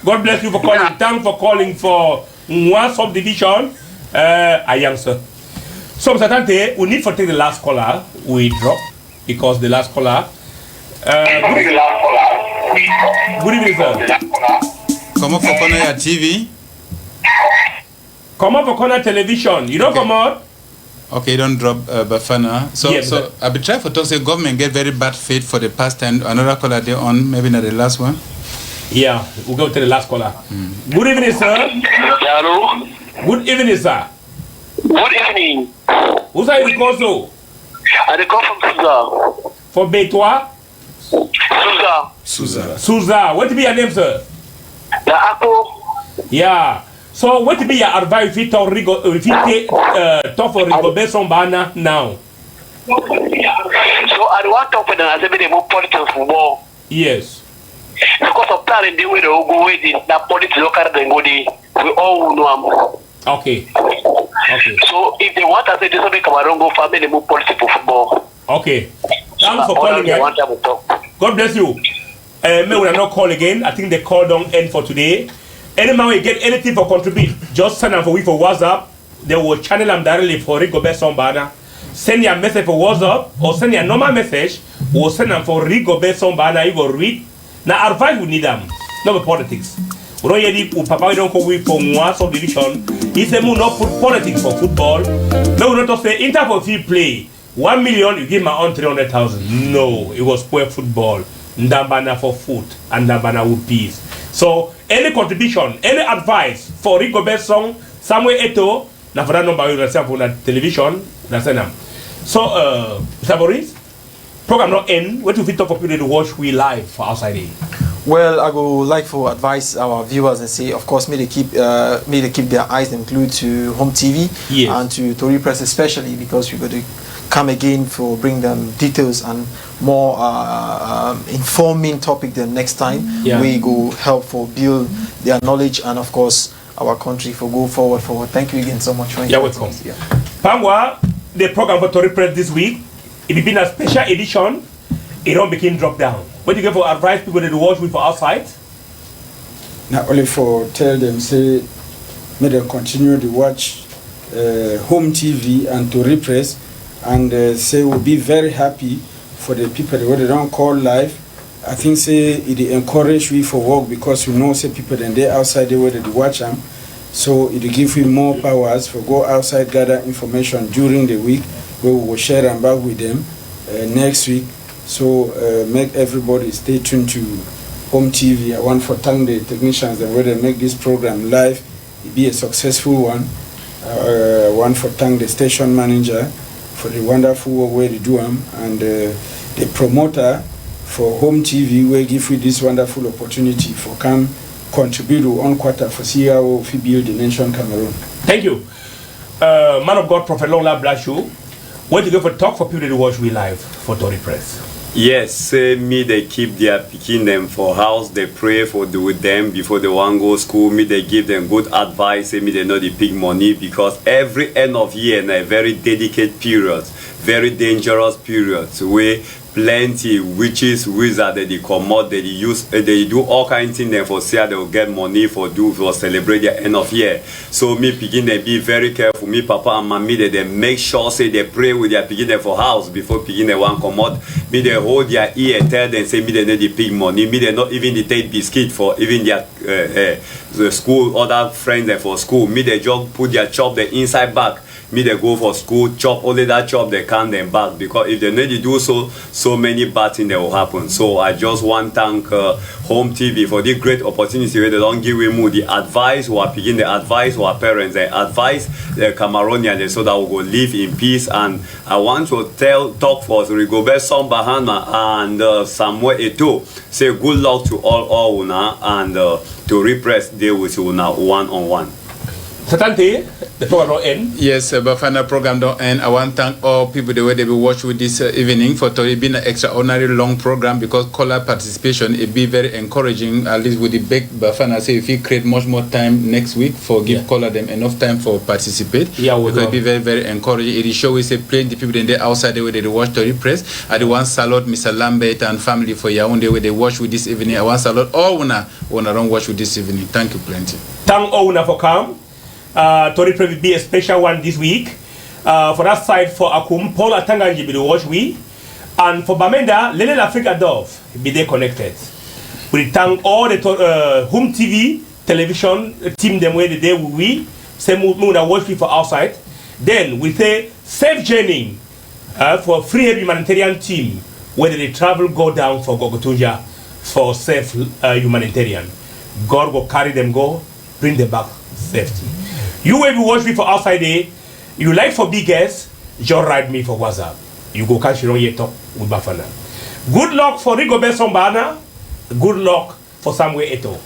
God bless you for calling. Yeah. Thanks for calling for one subdivision. I am, sir. So, Mr. Tante, we need to take the last caller. We drop because the last caller. Good evening, sir. Come up for corner your TV. Come up for corner television. You don't come out. Okay, don't drop Bafana. So, Yes, so I be trying for talk say government get very bad faith for the past time. Another caller they on, maybe not the last one. Yeah, we'll go to the last caller. Good evening, sir. Hello. Good evening, sir. Good evening. Who's are you call so? I call from Suza. For Betwa? Suza. Suza. What be your name, sir? The Apple. Yeah. So what be your advice if you talk for Rigobert Sambana now? So I want to talk with them as if they move politics for war. Yes. Because of that, they will go with it. That politics local then go there. We all know them. Okay. Okay. So if they want to say this will be Cameroon go family, they move politics for football. Okay. Thanks for calling again. God bless you. May we not call again. I think the call don't end for today. Any man will get anything for contribute, just send them for WhatsApp. They will channel them directly for Rigobert Sambana. Send your message for WhatsApp or send your normal message or send them for Rigobert Sambana. You go read. Now advice we need them, not politics. We don't hear the Papa we don't go with for one subdivision. He said we not put politics for football. No, we not say Inter for free play. 1 million you give my own 300,000. No, it was poor football. Ndambana for food and Ndambana with peace. So any contribution, any advice for Rigobert song, Samuel Eto, na for that number you receive on the television, that's them. So Mr. Boris, program not end. What if we talk for people to watch we live for outside here? Well, I would like to advise our viewers and say, of course, may they keep their eyes glued to Home TV and to Tori Press especially, because we're going to come again for bring them details and more informing topic the next time. We go help for build their knowledge and of course our country for go forward. Thank you again so much for welcome. Pangwa, the program for Tori Press this week, it been a special edition. It don't begin drop down. What do you get for advice people to watch with for outside? Not only for tell them say may them continue to watch Home TV and Tori Press and say we'll be very happy for the people that they don't call live. I think say it encourage we for work because we know say people then they outside the way they watch them. So it give you more powers for go outside gather information during the week where we will share them back with them next week. So make everybody stay tuned to Home TV. I want to thank the technicians and where they make this program live. It be a successful one. I want to thank the station manager for the wonderful way they do them and the promoter for Home TV will give you this wonderful opportunity for come contribute on quarter for see how we build the nation Cameroon. Thank you. Man of God, Prophet Longla bless you. What do you go for talk for people to watch we live for Tori Press? Yes, say me they keep their picking them for house, they pray for with them before they want go school, me they give them good advice, say me they know the big money because every end of year in a very dedicated period, very dangerous period where plenty witches, wizards they come out, they use they do all kinds of things for say they will get money for celebrate their end of year. So me begin they be very careful. Me papa and mommy they make sure say they pray with their begin for house before begin they want come out. Me they hold their ear tell them say me they need the big money. Me they not even they take biscuit for even their the school other friends and for school. Me they just put their chop the inside bag. Me they go for school, chop only that chop they can them back because if they need to do so many bad things that will happen. So I just want to thank Home TV for this great opportunity where they don't give me the advice or begin the advice or parents and advise the Cameroonians so that we will live in peace. And I want to talk for Rigobert Sambana and Samuel Eto. Say good luck to all una and to repress deal with una one-on-one. Certainty, the program don't end. Yes, but final program don't end. I want to thank all people the way they will watch with this evening for Tori being an extraordinary long program because caller participation it be very encouraging. At least with the big Bafana say if you create much more time next week for give caller them enough time for participate. Yeah, because it be very encouraging. It is show we say plenty people in the outside the way they watch Tori Press. I want salute Mr. Lambert and family for Yaoundé where they watch with this evening. I want salute all una don't watch with this evening. Thank you plenty. Thank all una for come. Tori Press will be a special one this week. For that side, for Akum, Paul Atanganji will watch we. And for Bamenda, Lele Africa Dove will be there connected. We thank all the home TV, television team them where the day we say we watch people outside. Then we say safe journey for free humanitarian team where they travel go down for Gogotunja for safe humanitarian. God will carry them go, bring them back safety. You will be watch me for outside there. You like for big guests, just write me for WhatsApp. You go catch your talk with Bafana. Good luck for Rigobert Sombana. Good luck for Samuel Eto'o.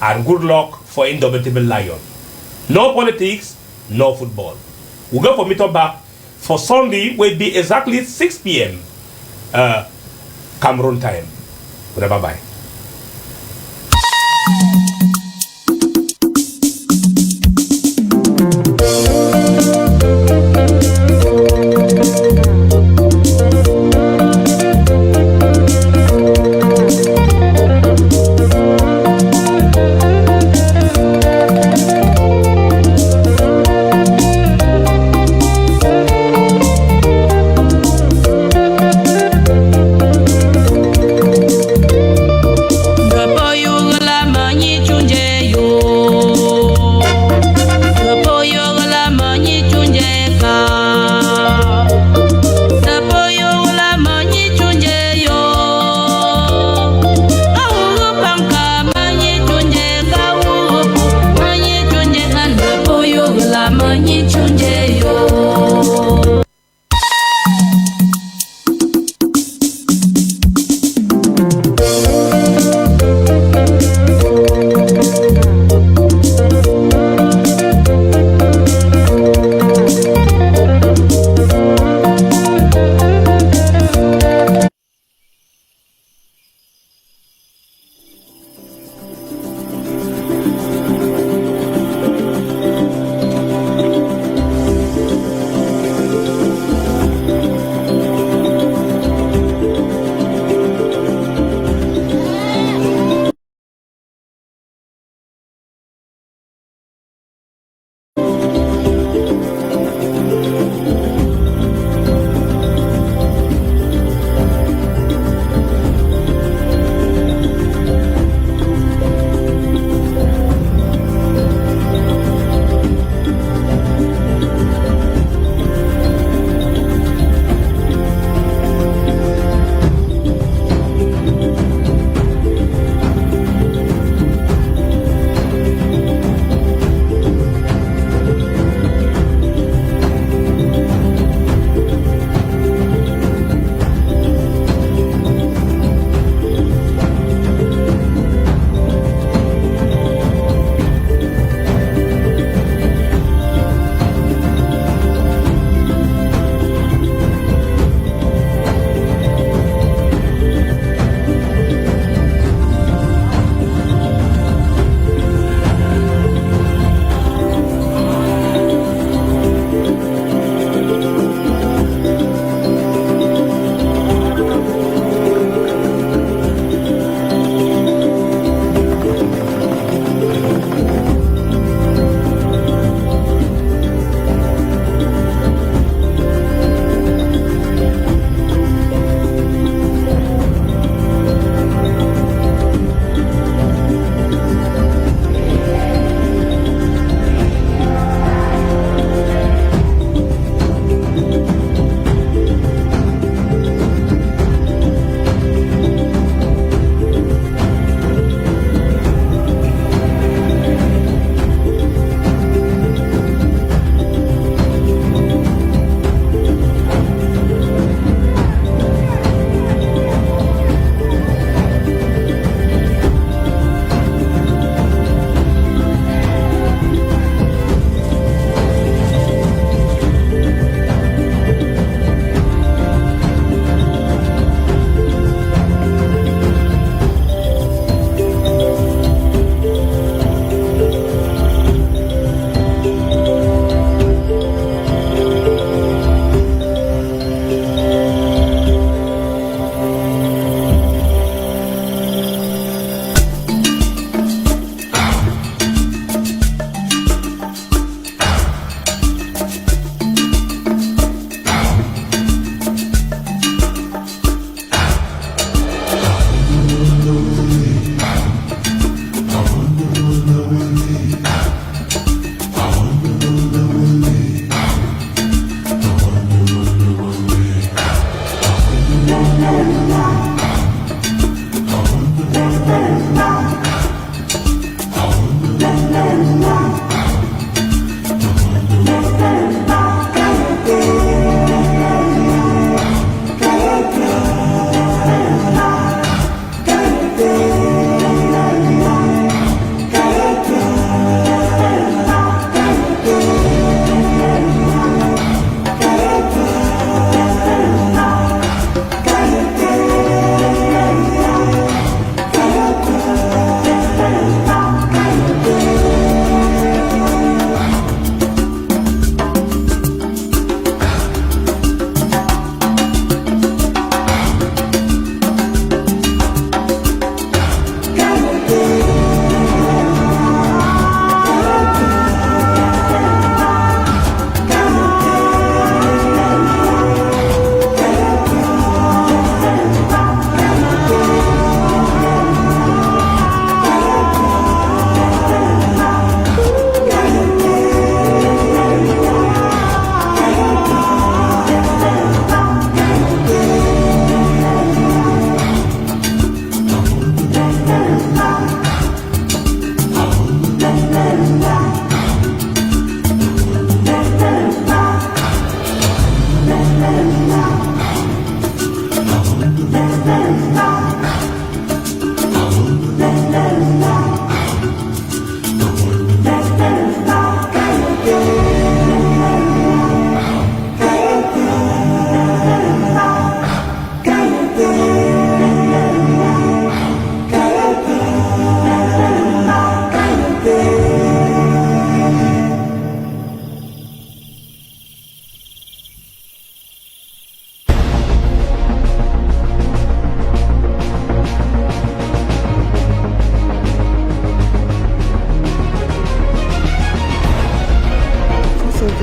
And good luck for Indomitable Lion. No politics, no football. We'll go for meet-up back for Sunday, will be exactly 6 p.m. Cameroon time. Bye-bye. Boy, you la mani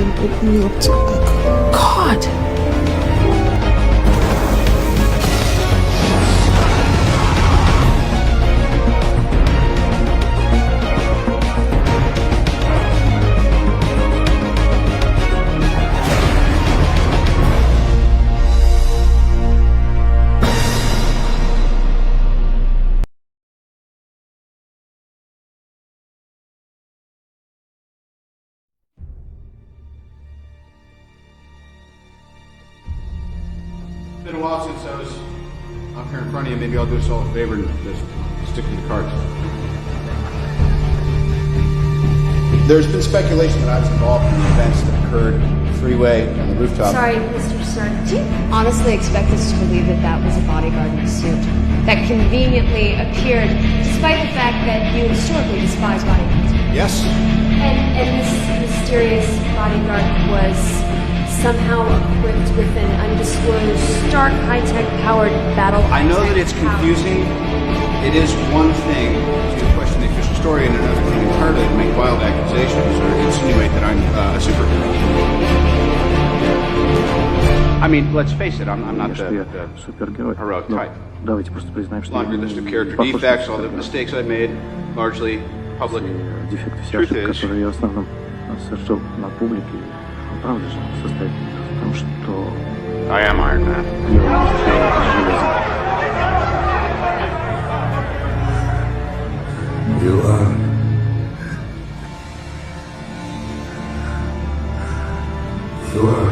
them open me up to God. It's been a while since I was up here in front of you. Maybe I'll do us all a favor and just stick to the cards. There's been speculation that I was involved in the events that occurred on the freeway and the rooftop. Sorry, Mr. Stark. Do you honestly expect us to believe that that was a bodyguard in a suit that conveniently appeared despite the fact that you historically despise bodyguards? Yes. And this mysterious bodyguard was somehow equipped with an undisclosed, Stark high-tech powered battle. I know that it's confusing. It is one thing to question the official story and another thing entirely to make wild accusations or insinuate that I'm a superhero. I mean, let's face it, I'm not the heroic type. Laundry list of character defects, all the mistakes I've made, largely public. Truth is, I am Iron Man. You are. You are.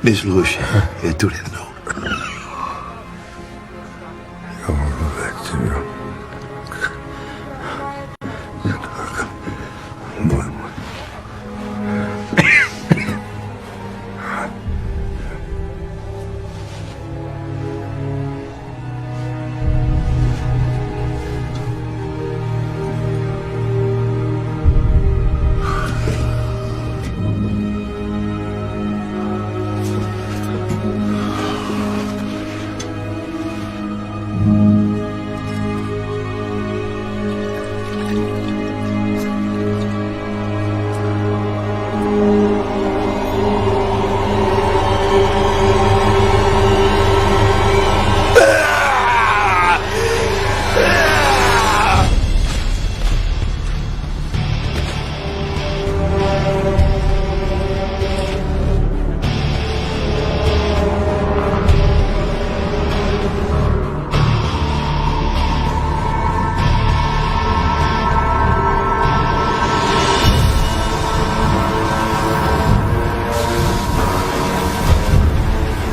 Miss Lucia, je doet het nog.